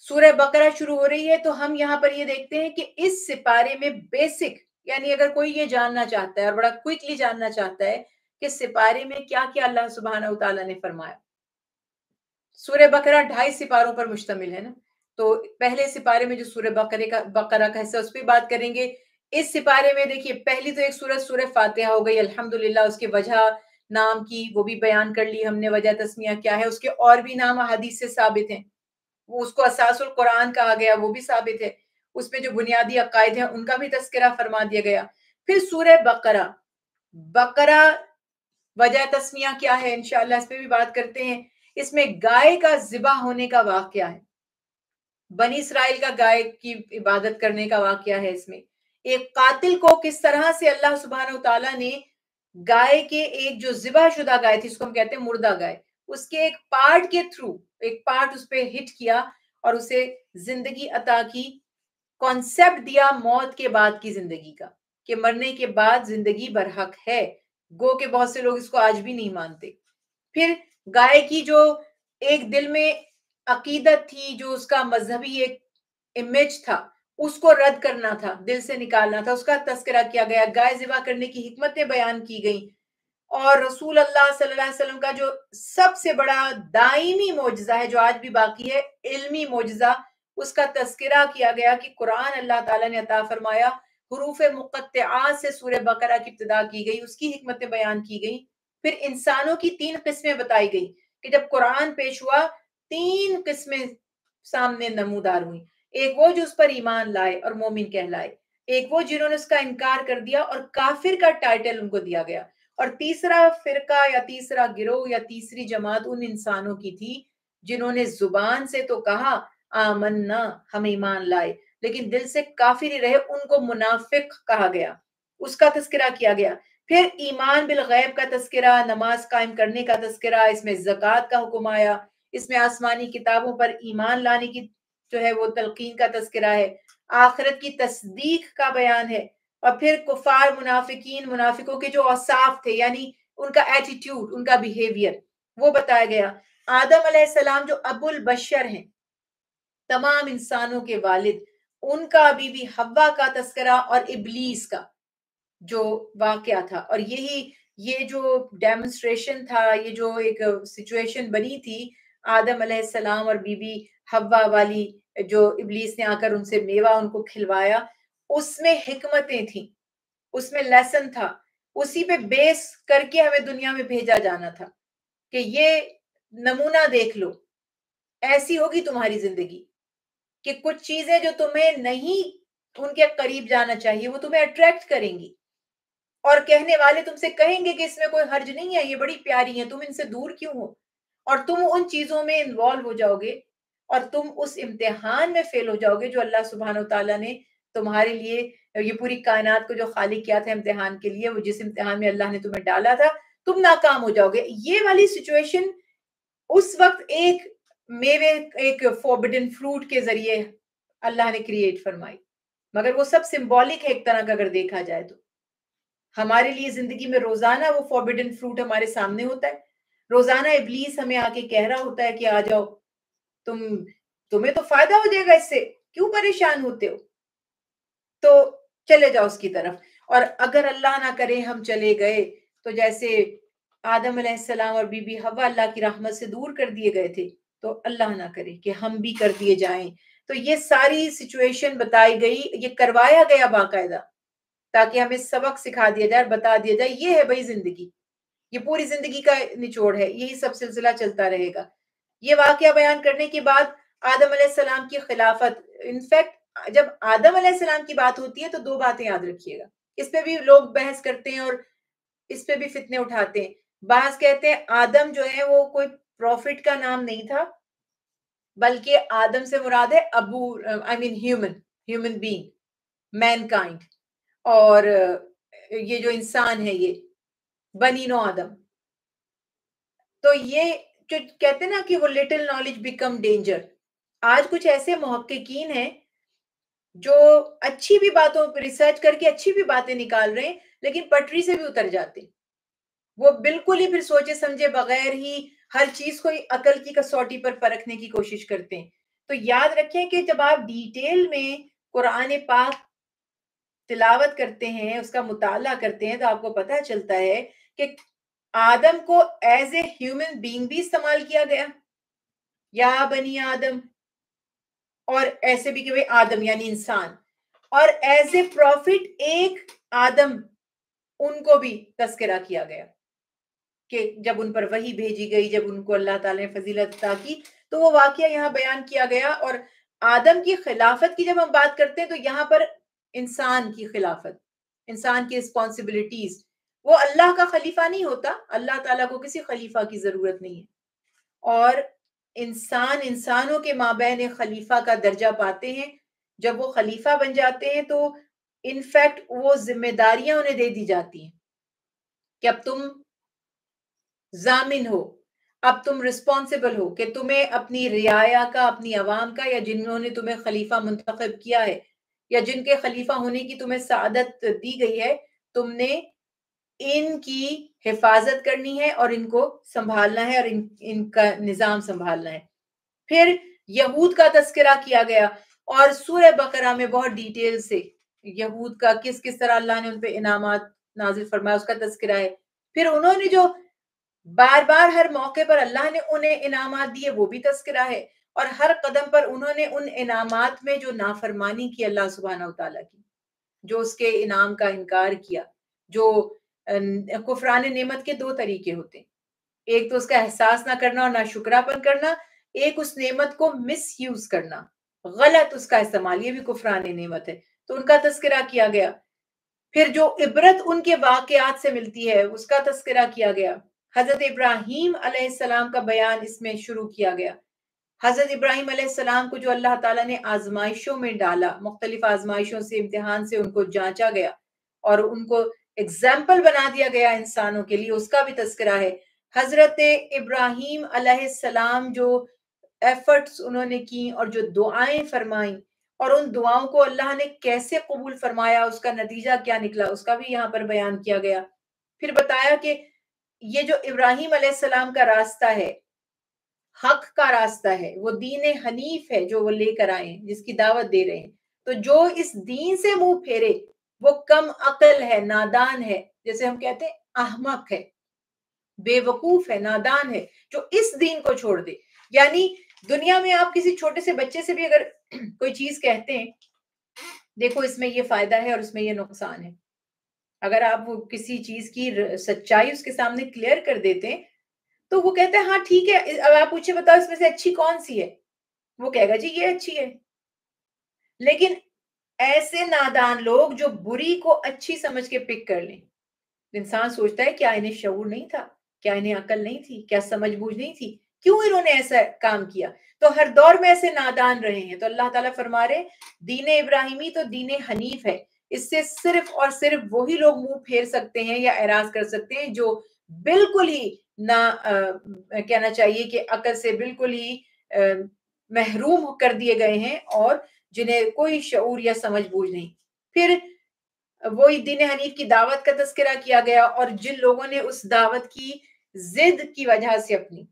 A: سورہ بقرہ شروع ہو رہی ہے تو ہم یہاں پر یہ دیکھتے ہیں کہ اس سپارے میں بیسک، یعنی اگر کوئی یہ جاننا چاہتا ہے اور بڑا کوئکلی جاننا چاہتا ہے کہ سپارے میں کیا کیا اللہ سبحانہ و تعالیٰ نے فرمایا. سورہ بقرہ 2.5 سپاروں پر مشتمل ہے نا، تو پہلے سپارے میں جو سورہ بقرہ کا حصہ، اس پہ بات کریں گے. اس سپارے میں دیکھیے پہلی تو ایک سورہ فاتحہ ہو گئی، الحمدللہ. اس کے وجہ نام کی وہ بھی بیان کر لی ہم نے، وجہ تسمیہ کیا ہے. اس کے اور بھی نام حدیث سے ثابت ہیں، وہ اس کو اساس القرآن کہا گیا، وہ بھی ثابت ہے. اس میں جو بنیادی عقائد ہیں ان کا بھی تذکرہ فرما دیا گیا. پھر سورہ بقرہ وجہ تسمیہ کیا ہے، انشاءاللہ اس پہ بھی بات کرتے ہیں. اس میں گائے کا ذبح ہونے کا واقعہ ہے، بنی اسرائیل کا گائے کی عبادت کرنے کا واقعہ ہے. اس میں ایک قاتل کو کس طرح سے اللہ سبحانہ وتعالیٰ نے گائے کے ایک جو ذبح شدہ گائے تھی، اس کو ہم کہتے ہیں مردہ گائے، اس کے ایک پارٹ کے تھرو ایک پارٹ اس پہ ہٹ کیا اور اسے زندگی عطا کی. کانسیپٹ دیا موت کے بعد کی زندگی کا، کہ مرنے کے بعد زندگی برحق ہے، گو کہ بہت سے لوگ اس کو آج بھی نہیں مانتے. پھر گائے کی جو ایک دل میں عقیدت تھی، جو اس کا مذہبی ایک امیج تھا، اس کو رد کرنا تھا، دل سے نکالنا تھا، اس کا تذکرہ کیا گیا. گائے ذبح کرنے کی حکمتیں بیان کی گئیں. اور رسول اللہ صلی اللہ علیہ وسلم کا جو سب سے بڑا دائمی معجزہ ہے جو آج بھی باقی ہے، علمی معجزہ، اس کا تذکرہ کیا گیا کہ قرآن اللہ تعالیٰ نے عطا فرمایا، حروف مقطعات سے سورہ بقرہ کی ابتدا کی گئی، اس کی حکمتیں بیان کی گئی. پھر انسانوں کی 3 قسمیں بتائی گئی کہ جب قرآن پیش ہوا 3 قسمیں سامنے نمودار ہوئی. ایک وہ جو اس پر ایمان لائے اور مومن کہلائے، ایک وہ جنہوں نے اس کا انکار کر دیا اور کافر کا ٹائٹل ان کو دیا گیا، اور تیسرا فرقہ یا تیسرا گروہ یا تیسری جماعت ان انسانوں کی تھی جنہوں نے زبان سے تو کہا آمنا، ہم ایمان لائے، لیکن دل سے کافر ہی رہے، ان کو منافق کہا گیا، اس کا تذکرہ کیا گیا. پھر ایمان بالغیب کا تذکرہ، نماز قائم کرنے کا تذکرہ، اس میں زکوٰۃ کا حکم آیا، اس میں آسمانی کتابوں پر ایمان لانے کی جو ہے وہ تلقین کا تذکرہ ہے، آخرت کی تصدیق کا بیان ہے. اور پھر کفار منافقوں کے جو اوصاف تھے، یعنی ان کا ایٹیٹیوڈ، ان کا بیہیویئر، وہ بتایا گیا. آدم علیہ السلام جو ابو البشر ہیں، تمام انسانوں کے والد، ان کا بی بی حوا کا تذکرہ، اور ابلیس کا جو واقعہ تھا. اور یہ جو ڈیمونسٹریشن تھا، یہ جو ایک سچویشن بنی تھی آدم علیہ السلام اور بی بی حوا والی جو ابلیس نے آ کر ان سے میوہ ان کو کھلوایا، اس میں حکمتیں تھیں، اس میں لیسن تھا، اسی پہ بیس کر کے ہمیں دنیا میں بھیجا جانا تھا کہ یہ نمونہ دیکھ لو، ایسی ہوگی تمہاری زندگی کہ کچھ چیزیں جو تمہیں نہیں ان کے قریب جانا چاہیے وہ تمہیں اٹریکٹ کریں گی، اور کہنے والے تم سے کہیں گے کہ اس میں کوئی حرج نہیں ہے، یہ بڑی پیاری ہیں، تم ان سے دور کیوں ہو؟ اور تم ان چیزوں میں انوالو ہو جاؤ گے اور تم اس امتحان میں فیل ہو جاؤ گے جو اللہ سبحانہ و تعالیٰ نے تمہارے لیے، یہ پوری کائنات کو جو خالق کیا تھا امتحان کے لیے، وہ جس امتحان میں اللہ نے تمہیں ڈالا تھا، تم ناکام ہو جاؤ گے۔ یہ والی سچویشن اس وقت ایک میوے، ایک فوربڈن فروٹ کے ذریعے اللہ نے کریٹ فرمائی، مگر وہ سب سمبولک ہے ایک طرح کا اگر دیکھا جائے تو۔ ہمارے لیے زندگی میں روزانہ وہ فوربڈن فروٹ ہمارے سامنے ہوتا ہے، روزانہ ابلیس ہمیں آ کے کہہ رہا ہوتا ہے کہ آ جاؤ، تمہیں تو فائدہ ہو جائے گا اس سے، کیوں پریشان ہوتے ہو؟ تو چلے جاؤ اس کی طرف۔ اور اگر اللہ نہ کرے ہم چلے گئے تو جیسے آدم علیہ السلام اور بی بی حوا اللہ کی رحمت سے دور کر دیے گئے تھے، تو اللہ نہ کرے کہ ہم بھی کر دیے جائیں۔ تو یہ ساری سچویشن بتائی گئی، یہ کروایا گیا باقاعدہ، تاکہ ہمیں سبق سکھا دیا جائے اور بتا دیا جائے یہ ہے بھائی زندگی، یہ پوری زندگی کا نچوڑ ہے، یہی سب سلسلہ چلتا رہے گا۔ یہ واقعہ بیان کرنے کے بعد آدم علیہ السلام کی خلافت، انفیکٹ جب آدم علیہ السلام کی بات ہوتی ہے تو دو باتیں یاد رکھیے گا، اس پہ بھی لوگ بحث کرتے ہیں اور اس پہ بھی فتنے اٹھاتے ہیں۔ بعض کہتے ہیں آدم جو ہے وہ کوئی پروفٹ کا نام نہیں تھا، بلکہ آدم سے مراد ہے ابو، آئی مین ہیومن بینگ، مین کائنڈ، اور یہ جو انسان ہے یہ بنی نو آدم۔ تو یہ جو کہتے ہیں نا کہ وہ لٹل نالج بیکم ڈینجر، آج کچھ ایسے محققین ہیں جو اچھی بھی باتوں پہ ریسرچ کر کے اچھی بھی باتیں نکال رہے ہیں، لیکن پٹری سے بھی اتر جاتے ہیں، وہ بالکل ہی پھر سوچے سمجھے بغیر ہی ہر چیز کو عقل کی کسوٹی پر پرکھنے کی کوشش کرتے ہیں۔ تو یاد رکھیں کہ جب آپ ڈیٹیل میں قرآن پاک تلاوت کرتے ہیں، اس کا مطالعہ کرتے ہیں، تو آپ کو پتہ چلتا ہے کہ آدم کو ایز اے ہیومن بینگ بھی استعمال کیا گیا، یا بنی آدم، اور ایسے بھی کہ بھئی آدم یعنی انسان، اور ایز اے پروفٹ ایک آدم ان کو بھی تذکرہ کیا گیا کہ جب ان پر وحی بھیجی گئی، جب ان کو اللہ تعالیٰ نے فضیلت عطا کی، تو وہ واقعہ یہاں بیان کیا گیا۔ اور آدم کی خلافت کی جب ہم بات کرتے ہیں تو یہاں پر انسان کی خلافت، انسان کی رسپانسبلٹیز، وہ اللہ کا خلیفہ نہیں ہوتا، اللہ تعالیٰ کو کسی خلیفہ کی ضرورت نہیں ہے، اور انسانوں کے مابین ایک خلیفہ کا درجہ پاتے ہیں۔ جب وہ خلیفہ بن جاتے ہیں تو انفیکٹ وہ ذمہ داریاں انہیں دے دی جاتی ہیں کہ اب تم ضامن ہو، اب تم رسپانسبل ہو کہ تمہیں اپنی رعایا کا، اپنی عوام کا، یا جنہوں نے تمہیں خلیفہ منتخب کیا ہے یا جن کے خلیفہ ہونے کی تمہیں سعادت دی گئی ہے، تم نے ان کی حفاظت کرنی ہے اور ان کو سنبھالنا ہے اور ان کا نظام سنبھالنا ہے۔ پھر یہود کا تذکرہ کیا گیا، اور سورہ بقرہ میں بہت ڈیٹیل سے یہود کا کس طرح اللہ نے ان پہ انعامات نازل فرمایا اس کا تذکرہ ہے۔ پھر انہوں نے جو بار بار ہر موقع پر اللہ نے انہیں انعامات دیے وہ بھی تذکرہ ہے، اور ہر قدم پر انہوں نے ان انعامات میں جو نافرمانی کی اللہ سبحانہ وتعالیٰ کی، جو اس کے انعام کا انکار کیا، جو کفران نعمت کے دو طریقے ہوتے ہیں، ایک تو اس کا احساس نہ کرنا اور نہ شکراپن کرنا، ایک اس نعمت کو مس یوز کرنا، غلط اس کا استعمال، یہ بھی کفران نعمت ہے، تو ان کا تذکرہ کیا گیا۔ پھر جو عبرت ان کے واقعات سے ملتی ہے اس کا تذکرہ کیا گیا۔ حضرت ابراہیم علیہ السلام کا بیان اس میں شروع کیا گیا۔ حضرت ابراہیم علیہ السلام کو جو اللہ تعالیٰ نے آزمائشوں میں ڈالا، مختلف آزمائشوں سے، امتحان سے ان کو جانچا گیا اور ان کو ایگزامپل بنا دیا گیا انسانوں کے لیے، اس کا بھی تذکرہ ہے۔ حضرت ابراہیم علیہ السلام جو ایفرٹس انہوں نے کی اور جو دعائیں فرمائیں، اور ان دعاؤں کو اللہ نے کیسے قبول فرمایا، اس کا نتیجہ کیا نکلا، اس کا بھی یہاں پر بیان کیا گیا۔ پھر بتایا کہ یہ جو ابراہیم علیہ السلام کا راستہ ہے، حق کا راستہ ہے، وہ دین حنیف ہے جو وہ لے کر آئے ہیں، جس کی دعوت دے رہے ہیں، تو جو اس دین سے منہ پھیرے وہ کم عقل ہے، نادان ہے، جیسے ہم کہتے ہیں احمق ہے، بے وقوف ہے، نادان ہے، جو اس دین کو چھوڑ دے۔ یعنی دنیا میں آپ کسی چھوٹے سے بچے سے بھی اگر کوئی چیز کہتے ہیں دیکھو اس میں یہ فائدہ ہے اور اس میں یہ نقصان ہے، اگر آپ وہ کسی چیز کی سچائی اس کے سامنے کلیئر کر دیتے ہیں تو وہ کہتے ہیں ہاں ٹھیک ہے، اب آپ پوچھے بتاؤ اس میں سے اچھی کون سی ہے، وہ کہے گا جی یہ اچھی ہے. لیکن ایسے نادان لوگ جو بری کو اچھی سمجھ کے پک کر لیں، انسان سوچتا ہے کیا انہیں شعور نہیں تھا، کیا انہیں عقل نہیں تھی، کیا سمجھ بوجھ نہیں تھی، کیوں انہوں نے ایسا کام کیا. تو ہر دور میں ایسے نادان رہے ہیں. تو اللہ تعالیٰ فرما رہے دین ابراہیمی تو دین حنیف ہے، اس سے صرف اور صرف وہی لوگ منہ پھیر سکتے ہیں یا اعراض کر سکتے ہیں جو بالکل ہی نہ کہنا چاہیے کہ عقل سے بالکل ہی محروم کر دیے گئے ہیں اور جنہیں کوئی شعور یا سمجھ بوجھ نہیں. پھر وہی دین حنیف کی دعوت کا تذکرہ کیا گیا، اور جن لوگوں نے اس دعوت کی ضد کی وجہ سے اپنی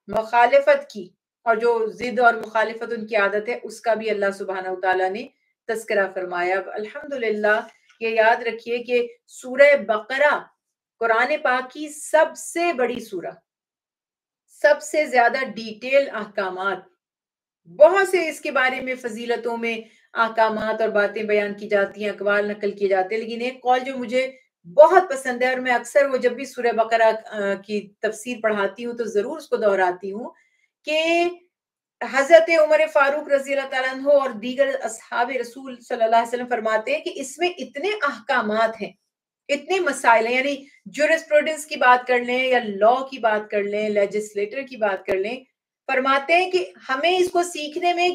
A: مخالفت کی، اور جو ضد اور مخالفت ان کی عادت ہے، اس کا بھی اللہ سبحانہ وتعالیٰ نے تذکرہ فرمایا. اب الحمدللہ یہ یاد رکھیے کہ سورہ بقرہ قرآن پاک کی سب سے بڑی سورہ، سب سے زیادہ ڈیٹیل احکامات، بہت سے اس کے بارے میں فضیلتوں میں احکامات اور باتیں بیان کی جاتی ہیں، اقوال نقل کیے جاتے ہیں. لیکن ایک قول جو مجھے بہت پسند ہے اور میں اکثر وہ جب بھی سورہ بقرہ کی تفسیر پڑھاتی ہوں تو ضرور اس کو دہراتی ہوں کہ حضرت عمر فاروق رضی اللہ تعالیٰ عنہ اور دیگر اصحاب رسول صلی اللہ علیہ وسلم فرماتے ہیں کہ اس میں اتنے احکامات ہیں، اتنے مسائل ہیں. یعنی جورسپروڈنس کی بات کر لیں یا لا کی بات کر لیں، لیجسلیٹر کی بات کر لیں، فرماتے ہیں کہ ہمیں اس کو سیکھنے میں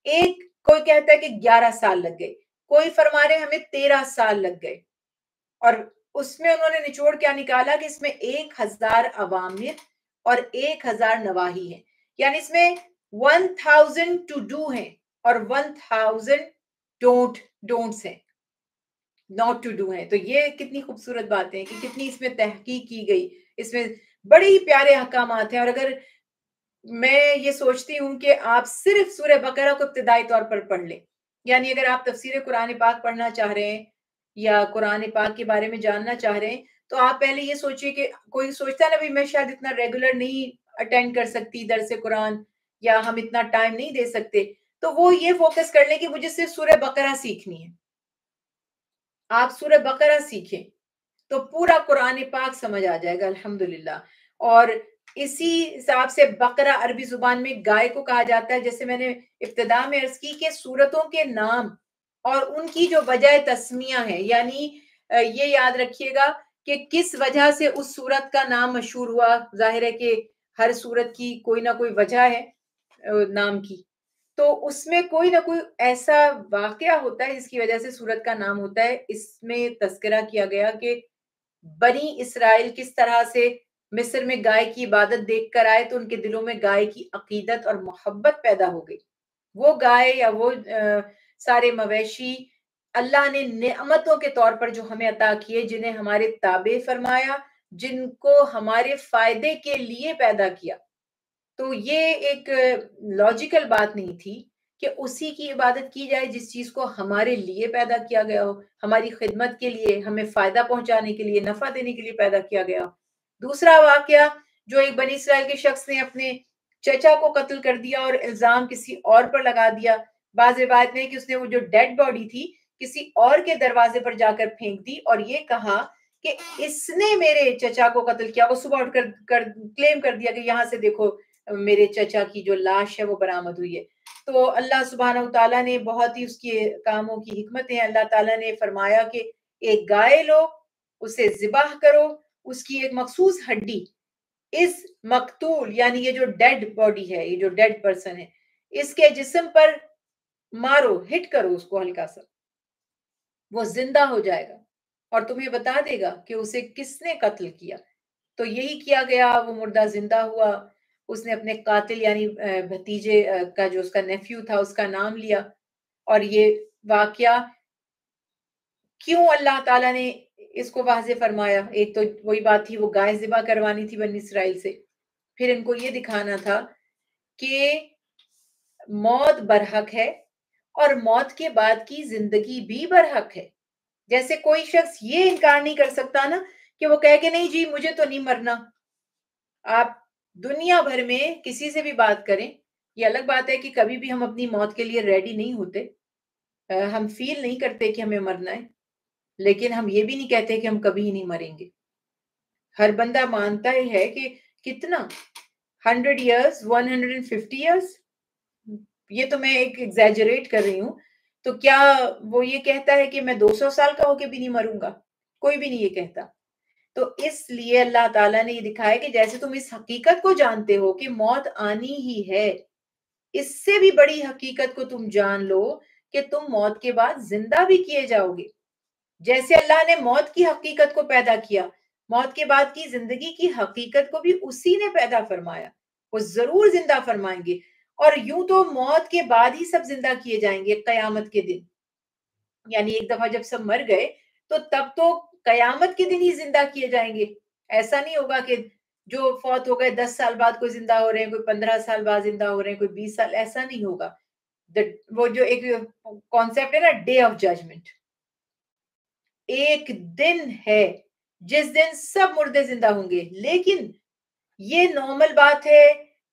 A: ایک کوئی کہتا ہے کہ 11 سال لگ گئے، کوئی فرما رہے ہمیں 13 سال لگ گئے. اور اس میں انہوں نے نچوڑ کیا نکالا کہ اس میں 1000 اوامر اور 1000 نواہی ہیں. یعنی اس میں 1000 ٹو ڈو ہیں اور 1000 ڈونٹس ہیں، ناٹ ٹو ڈو ہیں. تو یہ کتنی خوبصورت باتیں ہیں کہ کتنی اس میں تحقیق کی گئی، اس میں بڑے ہی پیارے احکامات ہیں. اور اگر میں یہ سوچتی ہوں کہ آپ صرف سورہ بقرہ کو ابتدائی طور پر پڑھ لیں، یعنی اگر آپ تفسیر قرآن پاک پڑھنا چاہ رہے ہیں یا قرآن پاک کے بارے میں جاننا چاہ رہے ہیں تو آپ پہلے یہ سوچئے کہ کوئی سوچتا ہے نا بھی میں شاید اتنا ریگولر نہیں اٹینڈ کر سکتی درس قرآن یا ہم اتنا ٹائم نہیں دے سکتے، تو وہ یہ فوکس کر لیں کہ مجھے صرف سورہ بقرہ سیکھنی ہے. آپ سورہ بقرہ سیکھیں تو پورا قرآن پاک سمجھ آ جائے گا الحمدللہ. اور اسی حساب سے بقرہ عربی زبان میں گائے کو کہا جاتا ہے. جیسے میں نے ابتدا میں عرض کی کہ سورتوں کے نام اور ان کی جو وجہ تسمیہ ہے، یعنی یہ یاد رکھیے گا کہ کس وجہ سے اس سورت کا نام مشہور ہوا. ظاہر ہے کہ ہر سورت کی کوئی نہ کوئی وجہ ہے نام کی، تو اس میں کوئی نہ کوئی ایسا واقعہ ہوتا ہے جس کی وجہ سے سورت کا نام ہوتا ہے. اس میں تذکرہ کیا گیا کہ بنی اسرائیل کس طرح سے مصر میں گائے کی عبادت دیکھ کر آئے تو ان کے دلوں میں گائے کی عقیدت اور محبت پیدا ہو گئی. وہ گائے یا وہ سارے مویشی اللہ نے نعمتوں کے طور پر جو ہمیں عطا کیے، جنہیں ہمارے تابع فرمایا، جن کو ہمارے فائدے کے لیے پیدا کیا. تو یہ ایک لاجیکل بات نہیں تھی کہ اسی کی عبادت کی جائے جس چیز کو ہمارے لیے پیدا کیا گیا ہو، ہماری خدمت کے لیے، ہمیں فائدہ پہنچانے کے لیے، نفع دینے کے لیے پیدا کیا گیا ہو. دوسرا واقعہ جو ایک بنی اسرائیل کے شخص نے اپنے چچا کو قتل کر دیا اور الزام کسی اور پر لگا دیا. بعض روایت میں کہ اس نے وہ جو ڈیڈ باڈی تھی کسی اور کے دروازے پر جا کر پھینک دی اور یہ کہا کہ اس نے میرے چچا کو قتل کیا. وہ صبح اٹھ کر کلیم کر دیا کہ یہاں سے دیکھو میرے چچا کی جو لاش ہے وہ برآمد ہوئی ہے. تو اللہ سبحانہ وتعالیٰ نے بہت ہی اس کے کاموں کی حکمت ہیں. اللہ تعالیٰ نے فرمایا کہ ایک گائے لو، اسے ذبح کرو، اس کی ایک مخصوص ہڈی اس مقتول یعنی یہ جو ڈیڈ باڈی ہے، یہ جو ڈیڈ پرسن ہے، اس کے جسم پر مارو، ہٹ کرو اس کو ہلکا سا، وہ زندہ ہو جائے گا اور تمہیں بتا دے گا کہ اسے کس نے قتل کیا. تو یہی کیا گیا، وہ مردہ زندہ ہوا. اس نے اپنے قاتل یعنی بھتیجے کا جو اس کا نیفیو تھا اس کا نام لیا. اور یہ واقعہ کیوں اللہ تعالیٰ نے اس کو واضح فرمایا؟ ایک تو وہی بات تھی، وہ گائے ذبح کروانی تھی بنی اسرائیل سے. پھر ان کو یہ دکھانا تھا کہ موت برحق ہے اور موت کے بعد کی زندگی بھی برحق ہے. جیسے کوئی شخص یہ انکار نہیں کر سکتا نا کہ وہ کہے کہ نہیں جی مجھے تو نہیں مرنا. آپ دنیا بھر میں کسی سے بھی بات کریں، یہ الگ بات ہے کہ کبھی بھی ہم اپنی موت کے لیے ریڈی نہیں ہوتے، ہم فیل نہیں کرتے کہ ہمیں مرنا ہے، لیکن ہم یہ بھی نہیں کہتے کہ ہم کبھی ہی نہیں مریں گے۔ ہر بندہ مانتا ہی ہے کہ کتنا 100 ایئرس 150 ایئرس، یہ تو میں ایک ایگزیجریٹ کر رہی ہوں، تو کیا وہ یہ کہتا ہے کہ میں 200 سال کا ہو کے بھی نہیں مروں گا؟ کوئی بھی نہیں یہ کہتا۔ تو اس لیے اللہ تعالیٰ نے یہ دکھایا کہ جیسے تم اس حقیقت کو جانتے ہو کہ موت آنی ہی ہے، اس سے بھی بڑی حقیقت کو تم جان لو کہ تم موت کے بعد زندہ بھی کیے جاؤ گے۔ جیسے اللہ نے موت کی حقیقت کو پیدا کیا، موت کے بعد کی زندگی کی حقیقت کو بھی اسی نے پیدا فرمایا، وہ ضرور زندہ فرمائیں گے۔ اور یوں تو موت کے بعد ہی سب زندہ کیے جائیں گے قیامت کے دن، یعنی ایک دفعہ جب سب مر گئے تو تب تو قیامت کے دن ہی زندہ کیے جائیں گے۔ ایسا نہیں ہوگا کہ جو فوت ہو گئے 10 سال بعد کوئی زندہ ہو رہے ہیں، کوئی 15 سال بعد زندہ ہو رہے ہیں، کوئی 20 سال، ایسا نہیں ہوگا۔ وہ جو ایک کانسیپٹ ہے نا، ڈے آف ججمنٹ، ایک دن ہے جس دن سب مردے زندہ ہوں گے، لیکن یہ نارمل بات ہے،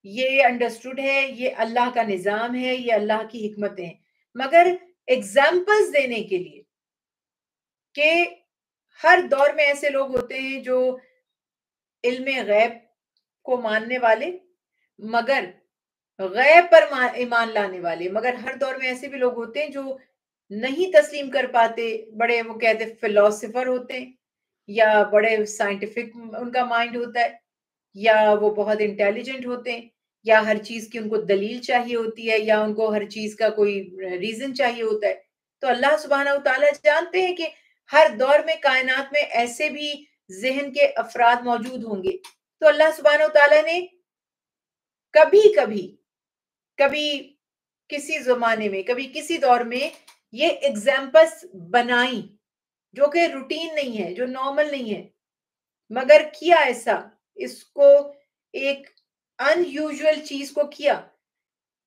A: یہ انڈرسٹوڈ ہے، یہ اللہ کا نظام ہے، یہ اللہ کی حکمتیں ہیں، مگر ایگزامپلز دینے کے لیے کہ ہر دور میں ایسے لوگ ہوتے ہیں جو علم غیب کو ماننے والے، مگر غیب پر ایمان لانے والے، مگر ہر دور میں ایسے بھی لوگ ہوتے ہیں جو نہیں تسلیم کر پاتے، بڑے وہ کہتے فلاسفر ہوتے ہیں، یا بڑے سائنٹیفک ان کا مائنڈ ہوتا ہے، یا وہ بہت انٹیلیجنٹ ہوتے ہیں، یا ہر چیز کی ان کو دلیل چاہیے ہوتی ہے، یا ان کو ہر چیز کا کوئی ریزن چاہیے ہوتا ہے۔ تو اللہ سبحانہ و تعالیٰ جانتے ہیں کہ ہر دور میں کائنات میں ایسے بھی ذہن کے افراد موجود ہوں گے، تو اللہ سبحانہ و تعالیٰ نے کبھی کبھی کسی زمانے میں، کبھی کسی دور میں یہ ایگزامپلس بنائی جو کہ روٹین نہیں ہے، جو نارمل نہیں ہے، مگر کیا ایسا، اس کو ایک ان یوزول چیز کو کیا،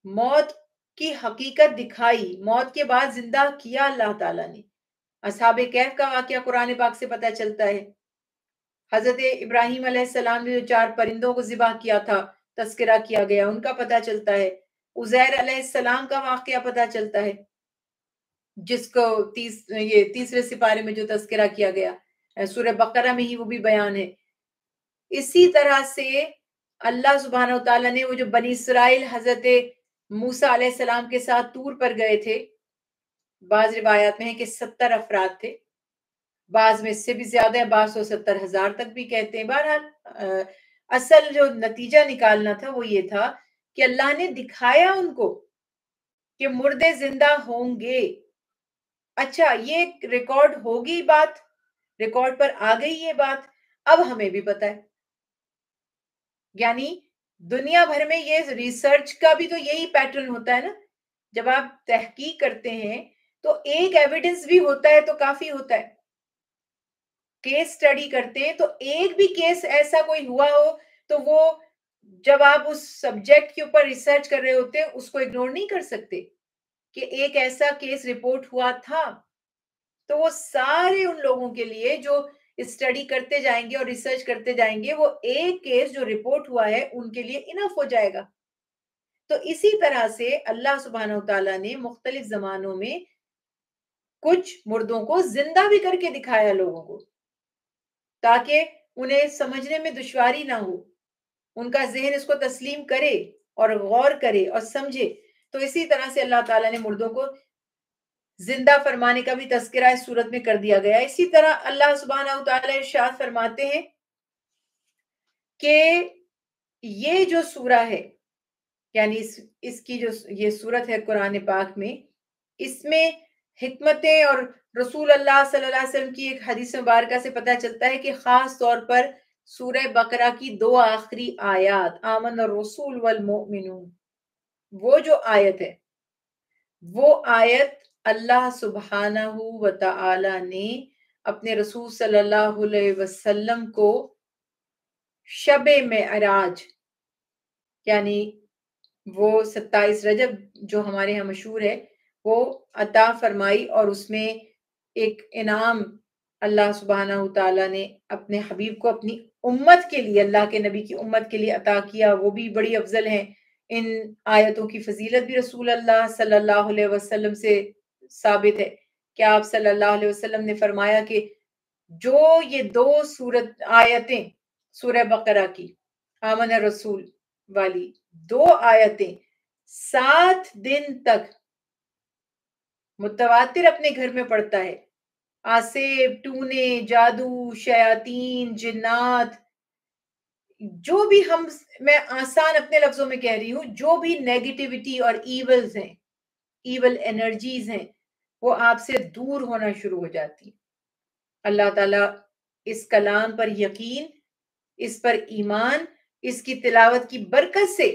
A: موت کی حقیقت دکھائی، موت کے بعد زندہ کیا اللہ تعالیٰ نے۔ اصحاب کہف کا واقعہ قرآن پاک سے پتہ چلتا ہے، حضرت ابراہیم علیہ السلام نے جو 4 پرندوں کو ذبح کیا تھا، تذکرہ کیا گیا، ان کا پتہ چلتا ہے۔ عزیر علیہ السلام کا واقعہ پتہ چلتا ہے، جس کو یہ تیسرے سپارے میں جو تذکرہ کیا گیا، سورہ بقرہ میں ہی وہ بھی بیان ہے۔ اسی طرح سے اللہ سبحانہ و تعالیٰ نے وہ جو بنی اسرائیل حضرت موسیٰ علیہ السلام کے ساتھ طور پر گئے تھے، بعض روایات میں ہے کہ 70 افراد تھے، بعض میں اس سے بھی زیادہ ہے، بعض 170,000 تک بھی کہتے ہیں۔ بہرحال اصل جو نتیجہ نکالنا تھا وہ یہ تھا کہ اللہ نے دکھایا ان کو کہ مردے زندہ ہوں گے۔ اچھا، یہ ریکارڈ ہوگی بات، ریکارڈ پر آ گئی یہ بات، اب ہمیں بھی پتا ہے۔ یعنی دنیا بھر میں یہ ریسرچ کا بھی تو یہی پیٹرن ہوتا ہے نا، جب آپ تحقیق کرتے ہیں تو ایک ایویڈنس بھی ہوتا ہے تو کافی ہوتا ہے۔ کیس سٹڈی کرتے ہیں تو ایک بھی کیس ایسا کوئی ہوا ہو تو وہ جب آپ اس سبجیکٹ کے اوپر ریسرچ کر رہے ہوتے ہیں اس کو اگنور نہیں کر سکتے کہ ایک ایسا کیس رپورٹ ہوا تھا، تو وہ سارے ان لوگوں کے لیے جو اسٹڈی کرتے جائیں گے اور ریسرچ کرتے جائیں گے، وہ ایک کیس جو رپورٹ ہوا ہے ان کے لیے انف ہو جائے گا۔ تو اسی طرح سے اللہ سبحانہ و تعالیٰ نے مختلف زمانوں میں کچھ مردوں کو زندہ بھی کر کے دکھایا لوگوں کو، تاکہ انہیں سمجھنے میں دشواری نہ ہو، ان کا ذہن اس کو تسلیم کرے اور غور کرے اور سمجھے۔ تو اسی طرح سے اللہ تعالیٰ نے مردوں کو زندہ فرمانے کا بھی تذکرہ اس صورت میں کر دیا گیا۔ اسی طرح اللہ سبحانہ و تعالیٰ ارشاد فرماتے ہیں کہ یہ جو سورہ ہے، یعنی اس کی جو یہ سورت ہے قرآن پاک میں، اس میں حکمتیں اور رسول اللہ صلی اللہ علیہ وسلم کی ایک حدیث مبارکہ سے پتہ چلتا ہے کہ خاص طور پر سورہ بقرہ کی 2 آخری آیات، آمن الرسول والمؤمنون، وہ جو آیت ہے، وہ آیت اللہ سبحانہ و تعالی نے اپنے رسول صلی اللہ علیہ وسلم کو شب معراج، یعنی وہ 27 رجب جو ہمارے ہاں مشہور ہے، وہ عطا فرمائی، اور اس میں ایک انعام اللہ سبحانہ تعالیٰ نے اپنے حبیب کو اپنی امت کے لیے، اللہ کے نبی کی امت کے لیے عطا کیا، وہ بھی بڑی افضل ہیں۔ ان آیتوں کی فضیلت بھی رسول اللہ صلی اللہ علیہ وسلم سے ثابت ہے کہ آپ صلی اللہ علیہ وسلم نے فرمایا کہ جو یہ دو آیتیں سورہ بقرہ کی آمن رسول والی دو آیتیں 7 دن تک متواتر اپنے گھر میں پڑھتا ہے، آسیب، ٹونے، جادو، شیاطین، جنات، جو بھی میں آسان اپنے لفظوں میں کہہ رہی ہوں، جو بھی نیگیٹیوٹی اور ایولز ہیں، ایول انرجیز ہیں، وہ آپ سے دور ہونا شروع ہو جاتی۔ اللہ تعالیٰ اس کلام پر یقین، اس پر ایمان، اس کی تلاوت کی برکت سے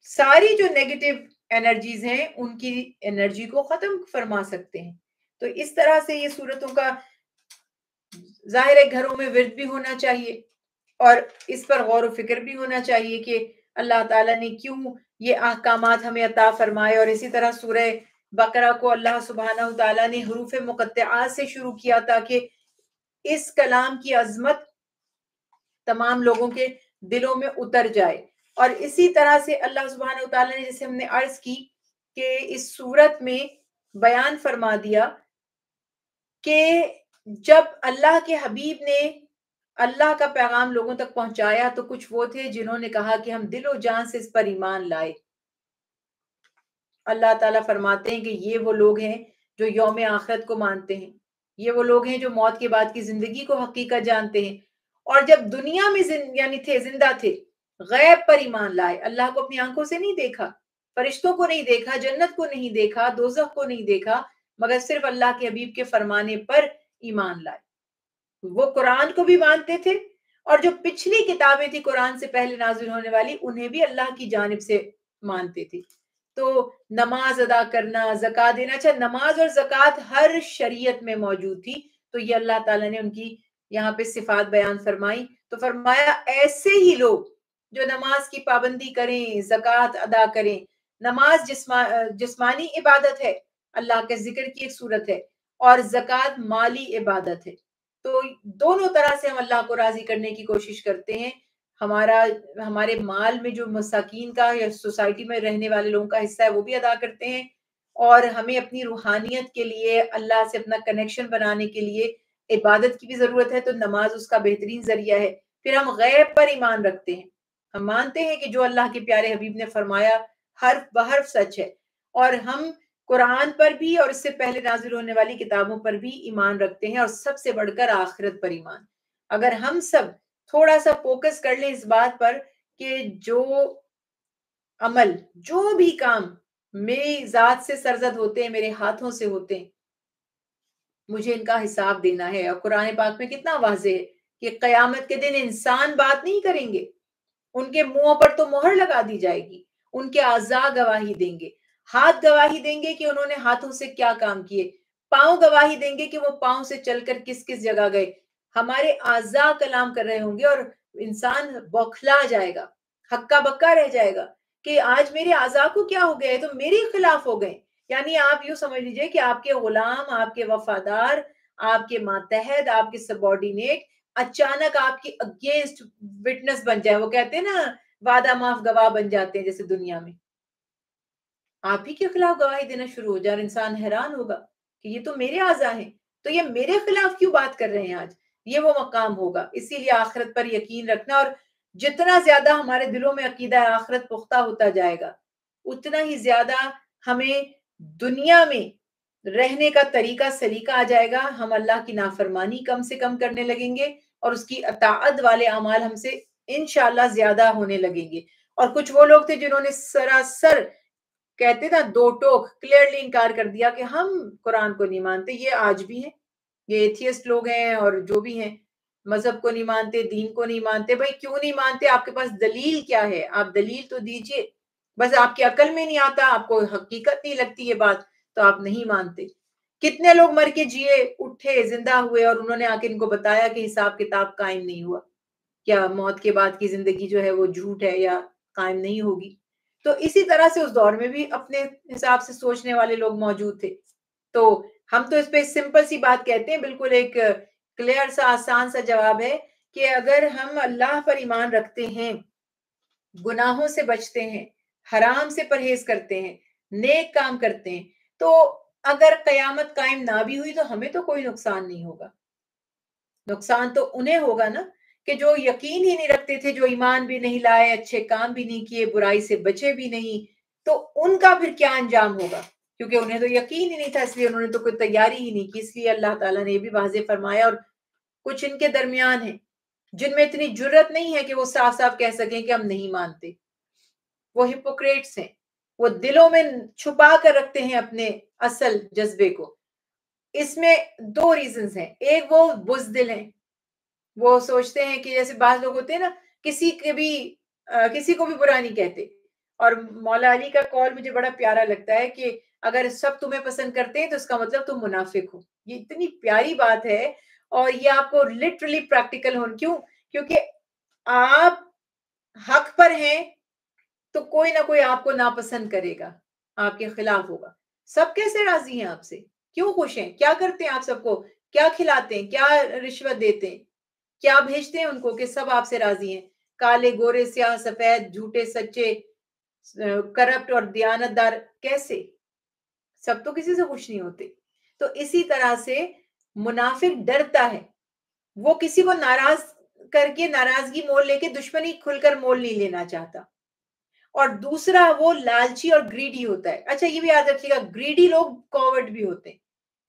A: ساری جو نیگیٹو انرجیز ہیں ان کی انرجی کو ختم فرما سکتے ہیں۔ تو اس طرح سے یہ صورتوں کا ظاہر ہے گھروں میں ورد بھی ہونا چاہیے، اور اس پر غور و فکر بھی ہونا چاہیے کہ اللہ تعالیٰ نے کیوں یہ احکامات ہمیں عطا فرمائے۔ اور اسی طرح سورہ بقرہ کو اللہ سبحانہ تعالیٰ نے حروف مقطعات سے شروع کیا تاکہ اس کلام کی عظمت تمام لوگوں کے دلوں میں اتر جائے۔ اور اسی طرح سے اللہ سبحانہ تعالیٰ نے، جیسے ہم نے عرض کی کہ اس سورت میں بیان فرما دیا کہ جب اللہ کے حبیب نے اللہ کا پیغام لوگوں تک پہنچایا تو کچھ وہ تھے جنہوں نے کہا کہ ہم دل و جان سے اس پر ایمان لائے۔ اللہ تعالیٰ فرماتے ہیں کہ یہ وہ لوگ ہیں جو یوم آخرت کو مانتے ہیں، یہ وہ لوگ ہیں جو موت کے بعد کی زندگی کو حقیقت جانتے ہیں، اور جب دنیا میں یعنی تھے، زندہ تھے، غیب پر ایمان لائے، اللہ کو اپنی آنکھوں سے نہیں دیکھا، فرشتوں کو نہیں دیکھا، جنت کو نہیں دیکھا، دوزخ کو نہیں دیکھا، مگر صرف اللہ کے حبیب کے فرمانے پر ایمان لائے۔ وہ قرآن کو بھی مانتے تھے، اور جو پچھلی کتابیں تھی قرآن سے پہلے نازل ہونے والی انہیں بھی اللہ کی جانب سے مانتے تھے۔ تو نماز ادا کرنا، زکوٰۃ دینا، اچھا نماز اور زکوٰۃ ہر شریعت میں موجود تھی، تو یہ اللہ تعالیٰ نے ان کی یہاں پہ صفات بیان فرمائی۔ تو فرمایا ایسے ہی لوگ جو نماز کی پابندی کریں، زکوٰۃ ادا کریں۔ نماز جسمانی عبادت ہے، اللہ کے ذکر کی ایک صورت ہے، اور زکوٰۃ مالی عبادت ہے۔ تو دونوں طرح سے ہم اللہ کو راضی کرنے کی کوشش کرتے ہیں۔ ہمارے مال میں جو مساکین کا یا سوسائٹی میں رہنے والے لوگوں کا حصہ ہے وہ بھی ادا کرتے ہیں، اور ہمیں اپنی روحانیت کے لیے، اللہ سے اپنا کنیکشن بنانے کے لیے عبادت کی بھی ضرورت ہے، تو نماز اس کا بہترین ذریعہ ہے۔ پھر ہم غیب پر ایمان رکھتے ہیں، ہم مانتے ہیں کہ جو اللہ کے پیارے حبیب نے فرمایا حرف بحرف سچ ہے، اور ہم قرآن پر بھی اور اس سے پہلے نازل ہونے والی کتابوں پر بھی ایمان رکھتے ہیں، اور سب سے بڑھ کر آخرت پر ایمان۔ اگر ہم سب تھوڑا سا فوکس کر لیں اس بات پر کہ جو عمل، جو بھی کام میری ذات سے سرزد ہوتے ہیں، میرے ہاتھوں سے ہوتے ہیں، مجھے ان کا حساب دینا ہے۔ اور قرآن پاک میں کتنا واضح ہے کہ قیامت کے دن انسان بات نہیں کریں گے، ان کے منہوں پر تو مہر لگا دی جائے گی، ان کے اعضاء گواہی دیں گے، ہاتھ گواہی دیں گے کہ انہوں نے ہاتھوں سے کیا کام کیے، پاؤں گواہی دیں گے کہ وہ پاؤں سے چل کر کس کس جگہ گئے۔ ہمارے اعضاء کلام کر رہے ہوں گے، اور انسان بوکھلا جائے گا، ہکا بکا رہ جائے گا کہ آج میرے اعضاء کو کیا ہو گیا ہے، تو میرے خلاف ہو گئے۔ یعنی آپ یوں سمجھ لیجئے کہ آپ کے غلام، آپ کے وفادار، آپ کے ماتحت، آپ کے سبارڈینیٹ اچانک آپ کی اگینسٹ وٹنس بن جائے۔ وہ کہتے ہیں نا وعدہ معاف گواہ بن جاتے ہیں جیسے دنیا میں، آپ ہی کے خلاف گواہی دینا شروع ہو جائے، اور انسان حیران ہوگا کہ یہ تو میرے اعضاء ہیں، تو یہ میرے خلاف کیوں بات کر رہے ہیں آج۔ یہ وہ مقام ہوگا۔ اسی لیے آخرت پر یقین رکھنا، اور جتنا زیادہ ہمارے دلوں میں عقیدہ آخرت پختہ ہوتا جائے گا، اتنا ہی زیادہ ہمیں دنیا میں رہنے کا طریقہ سلیقہ آ جائے گا، ہم اللہ کی نافرمانی کم سے کم کرنے لگیں گے، اور اس کی اطاعت والے اعمال ہم سے انشاءاللہ زیادہ ہونے لگیں گے۔ اور کچھ وہ لوگ تھے جنہوں نے سراسر کہتے نا دو ٹوک کلیئرلی انکار کر دیا کہ ہم قرآن کو نہیں مانتے۔ یہ آج بھی ہیں، یہ ایتھیسٹ لوگ ہیں، اور جو بھی ہیں مذہب کو نہیں مانتے، دین کو نہیں مانتے۔ بھائی کیوں نہیں مانتے؟ آپ کے پاس دلیل کیا ہے؟ آپ دلیل تو دیجئے۔ بس آپ کی عقل میں نہیں آتا، آپ کو حقیقت نہیں لگتی یہ بات، تو آپ نہیں مانتے۔ کتنے لوگ مر کے جیے، اٹھے، زندہ ہوئے، اور انہوں نے آ کے ان کو بتایا کہ حساب کتاب قائم نہیں ہوا، کیا موت کے بعد کی زندگی جو ہے وہ جھوٹ ہے یا قائم نہیں ہوگی۔ تو اسی طرح سے اس دور میں بھی اپنے حساب سے سوچنے والے لوگ موجود تھے۔ تو ہم تو اس پہ سمپل سی بات کہتے ہیں، بالکل ایک کلیئر سا آسان سا جواب ہے کہ اگر ہم اللہ پر ایمان رکھتے ہیں، گناہوں سے بچتے ہیں، حرام سے پرہیز کرتے ہیں، نیک کام کرتے ہیں، تو اگر قیامت قائم نہ بھی ہوئی تو ہمیں تو کوئی نقصان نہیں ہوگا. نقصان تو انہیں ہوگا نا کہ جو یقین ہی نہیں رکھتے تھے، جو ایمان بھی نہیں لائے، اچھے کام بھی نہیں کیے، برائی سے بچے بھی نہیں، تو ان کا پھر کیا انجام ہوگا؟ کیونکہ انہیں تو یقین ہی نہیں تھا، اس لیے انہوں نے تو کوئی تیاری ہی نہیں کی. اس لیے اللہ تعالیٰ نے یہ بھی واضح فرمایا. اور کچھ ان کے درمیان ہیں جن میں اتنی جرت نہیں ہے کہ وہ صاف صاف کہہ سکیں کہ ہم نہیں مانتے. وہ ہپوکریٹس ہیں، وہ دلوں میں چھپا کر رکھتے ہیں اپنے اصل جذبے کو. اس میں دو ریزنز ہیں. ایک وہ بزدل ہیں، وہ سوچتے ہیں کہ جیسے بعض لوگ ہوتے ہیں نا، کسی کو بھی برا نہیں کہتے. اور مولا علی کا قول مجھے بڑا پیارا لگتا ہے کہ اگر سب تمہیں پسند کرتے ہیں تو اس کا مطلب تم منافق ہو. یہ اتنی پیاری بات ہے، اور یہ آپ کو لٹرلی پریکٹیکل کیوں؟ کیونکہ آپ حق پر ہیں تو کوئی نہ کوئی آپ کو ناپسند کرے گا، آپ کے خلاف ہوگا. سب کیسے راضی ہیں آپ سے؟ کیوں خوش ہیں؟ کیا کرتے ہیں آپ سب کو؟ کیا کھلاتے ہیں؟ کیا رشوت دیتے ہیں؟ کیا بھیجتے ہیں ان کو کہ سب آپ سے راضی ہیں؟ کالے گورے سیاہ سفید جھوٹے سچے کرپٹ اور دیانت دار، کیسے؟ سب تو کسی سے خوش نہیں ہوتے. تو اسی طرح سے منافق ڈرتا ہے، وہ کسی کو ناراض کر کے ناراضگی مول لے کے دشمنی کھل کر مول نہیں لینا چاہتا. اور دوسرا وہ لالچی اور گریڈی ہوتا ہے. اچھا یہ بھی یاد رکھیے گا، گریڈی لوگ کوورڈ بھی ہوتے ہیں.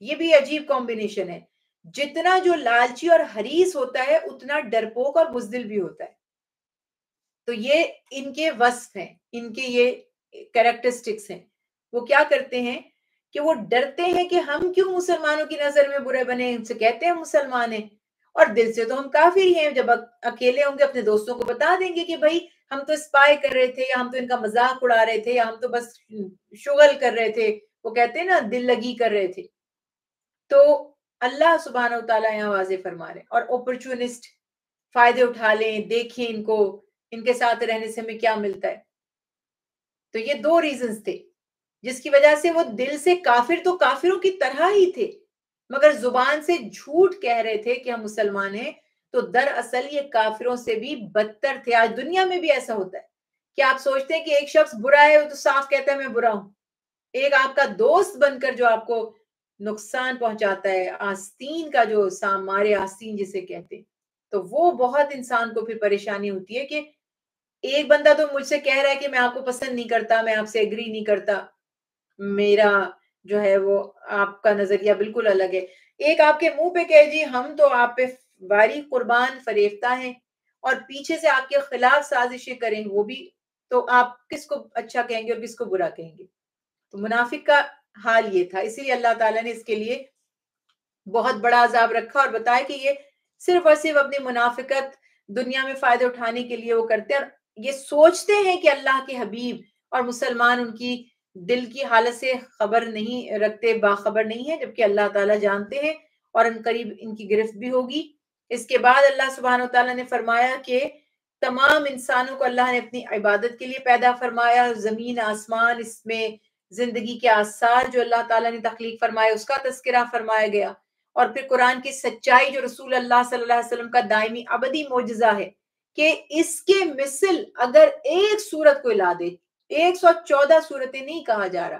A: یہ بھی عجیب کمبینیشن ہے. جتنا جو لالچی اور حریص ہوتا ہے اتنا ڈرپوک اور بزدل بھی ہوتا ہے. تو یہ ان کے وصف ہیں، ان کے یہ کریکٹرسٹکس ہیں. وہ کیا کرتے ہیں کہ وہ ڈرتے ہیں کہ ہم کیوں مسلمانوں کی نظر میں برے بنے. ان سے کہتے ہیں مسلمان ہیں اور دل سے تو ہم کافر ہی ہیں. جب اکیلے ہوں گے اپنے دوستوں کو بتا دیں گے کہ بھائی ہم تو اسپائی کر رہے تھے، یا ہم تو ان کا مذاق اڑا رہے تھے، یا ہم تو بس شغل کر رہے تھے. وہ کہتے ہیں نا دل لگی کر رہے تھے. تو اللہ سبحانہ و تعالیٰ یہاں واضح فرما رہے. اور اپرچونسٹ، فائدے اٹھا لیں، دیکھیں ان کو، ان کے ساتھ رہنے سے ہمیں کیا ملتا ہے. تو یہ دو ریزنز تھے جس کی وجہ سے وہ دل سے کافر تو کافروں کی طرح ہی تھے، مگر زبان سے جھوٹ کہہ رہے تھے کہ ہم مسلمان ہیں. تو دراصل یہ کافروں سے بھی بدتر تھے. آج دنیا میں بھی ایسا ہوتا ہے کہ آپ سوچتے ہیں کہ ایک شخص برا ہے وہ تو صاف کہتا ہے میں برا ہوں. ایک آپ کا دوست بن کر جو آپ کو نقصان پہنچاتا ہے، آستین کا جو مارے آستین جسے کہتے ہیں، تو وہ بہت انسان کو پھر پریشانی ہوتی ہے کہ ایک بندہ تو مجھ سے کہہ رہا ہے کہ میں آپ کو پسند نہیں کرتا، میں آپ سے ایگری نہیں کرتا، میرا جو ہے وہ آپ کا نظریہ بالکل الگ ہے. ایک آپ کے منہ پہ کہے جی ہم تو آپ پہ باری قربان فریفتہ ہیں، اور پیچھے سے آپ کے خلاف سازشیں کریں، وہ بھی، تو آپ کس کو اچھا کہیں گے اور کس کو برا کہیں گے؟ تو منافق کا حال یہ تھا. اسی لیے اللہ تعالیٰ نے اس کے لیے بہت بڑا عذاب رکھا اور بتایا کہ یہ صرف اور صرف اپنی منافقت دنیا میں فائدہ اٹھانے کے لیے وہ کرتے ہیں، اور یہ سوچتے ہیں کہ اللہ کے حبیب اور مسلمان ان کی دل کی حالت سے خبر نہیں رکھتے، باخبر نہیں ہے، جبکہ اللہ تعالیٰ جانتے ہیں اور ان قریب ان کی گرفت بھی ہوگی. اس کے بعد اللہ سبحانہ و تعالیٰ نے فرمایا کہ تمام انسانوں کو اللہ نے اپنی عبادت کے لیے پیدا فرمایا. زمین آسمان، اس میں زندگی کے آثار جو اللہ تعالیٰ نے تخلیق فرمائے اس کا تذکرہ فرمایا گیا. اور پھر قرآن کی سچائی جو رسول اللہ صلی اللہ علیہ وسلم کا دائمی ابدی معجزہ ہے کہ اس کے مثل اگر ایک سورت کو لا دے، 114 سورتیں نہیں کہا جا رہا،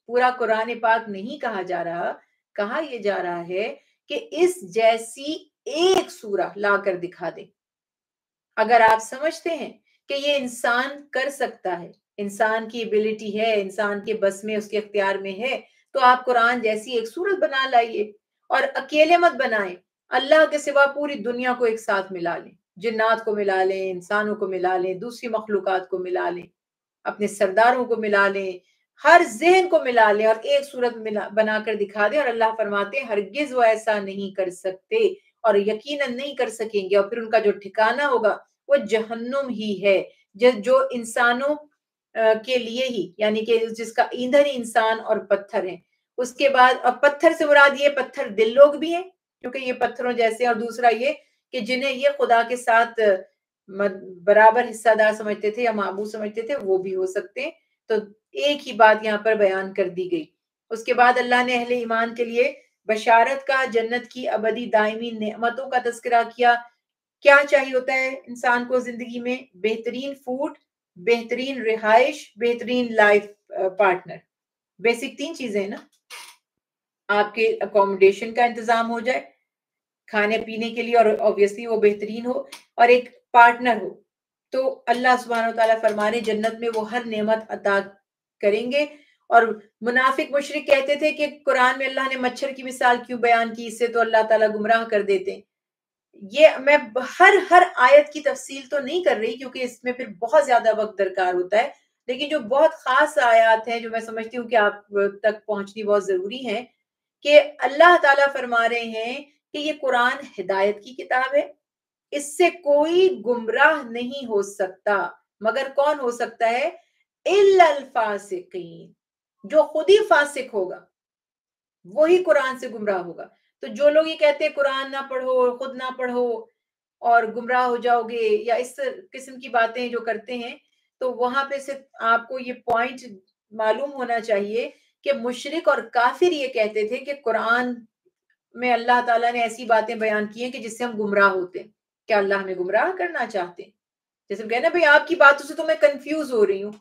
A: پورا قرآن پاک نہیں کہا جا رہا، کہا یہ جا رہا ہے کہ اس جیسی ایک سورہ لا کر دکھا دے. اگر آپ سمجھتے ہیں کہ یہ انسان کر سکتا ہے، انسان کی ایبلٹی ہے، انسان کے بس میں، اس کے اختیار میں ہے، تو آپ قرآن جیسی ایک سورت بنا لائیے. اور اکیلے مت بنائیں، اللہ کے سوا پوری دنیا کو ایک ساتھ ملا لیں، جنات کو ملا لیں، انسانوں کو ملا لیں، دوسری مخلوقات کو ملا لیں، اپنے سرداروں کو ملا لیں، ہر ذہن کو ملا لیں اور ایک صورت بنا کر دکھا دیں. اور اللہ فرماتے ہیں ہرگز وہ ایسا نہیں کر سکتے اور یقیناً نہیں کر سکیں گے، اور پھر ان کا جو ٹھکانہ ہوگا وہ جہنم ہی ہے، جو انسانوں کے لیے ہی، یعنی کہ جس کا ایندھن ہی انسان اور پتھر ہیں. اس کے بعد اب پتھر سے مراد یہ پتھر دل لوگ بھی ہیں کیونکہ یہ پتھروں جیسے، اور دوسرا یہ کہ جنہیں یہ خدا کے ساتھ برابر حصہ دار سمجھتے تھے یا معبود سمجھتے تھے وہ بھی ہو سکتے ہیں. تو ایک ہی بات یہاں پر بیان کر دی گئی. اس کے بعد اللہ نے اہل ایمان کے لیے بشارت کا، جنت کی ابدی دائمی نعمتوں کا تذکرہ کیا. کیا چاہیے ہوتا ہے انسان کو زندگی میں؟ بہترین فوڈ، بہترین رہائش، بہترین لائف پارٹنر. بیسک 3 چیزیں نا. آپ کے اکوموڈیشن کا انتظام ہو جائے کھانے پینے کے لیے، اور obviously وہ بہترین ہو، اور ایک پارٹنر ہو. تو اللہ سبحانہ و تعالیٰ فرما رہے جنت میں وہ ہر نعمت عطا کریں گے. اور منافق مشرک کہتے تھے کہ قرآن میں اللہ نے مچھر کی مثال کیوں بیان کی، اس سے تو اللہ تعالیٰ گمراہ کر دیتے. یہ میں ہر آیت کی تفصیل تو نہیں کر رہی کیونکہ اس میں پھر بہت زیادہ وقت درکار ہوتا ہے، لیکن جو بہت خاص آیات ہیں جو میں سمجھتی ہوں کہ آپ تک پہنچنی بہت ضروری ہے، کہ اللہ تعالیٰ فرما رہے ہیں کہ یہ قرآن ہدایت کی کتاب ہے، اس سے کوئی گمراہ نہیں ہو سکتا، مگر کون ہو سکتا ہے؟ الا الفاسقین، جو خود ہی فاسق ہوگا وہی قرآن سے گمراہ ہوگا. تو جو لوگ یہ کہتے ہیں قرآن نہ پڑھو، خود نہ پڑھو اور گمراہ ہو جاؤ گے، یا اس قسم کی باتیں جو کرتے ہیں، تو وہاں پہ سے آپ کو یہ پوائنٹ معلوم ہونا چاہیے کہ مشرک اور کافر یہ کہتے تھے کہ قرآن میں اللہ تعالیٰ نے ایسی باتیں بیان کی ہیں کہ جس سے ہم گمراہ ہوتے ہیں. کیا اللہ ہمیں گمراہ کرنا چاہتے ہیں؟ جیسے کہنا بھائی آپ کی باتوں سے تو میں کنفیوز ہو رہی ہوں.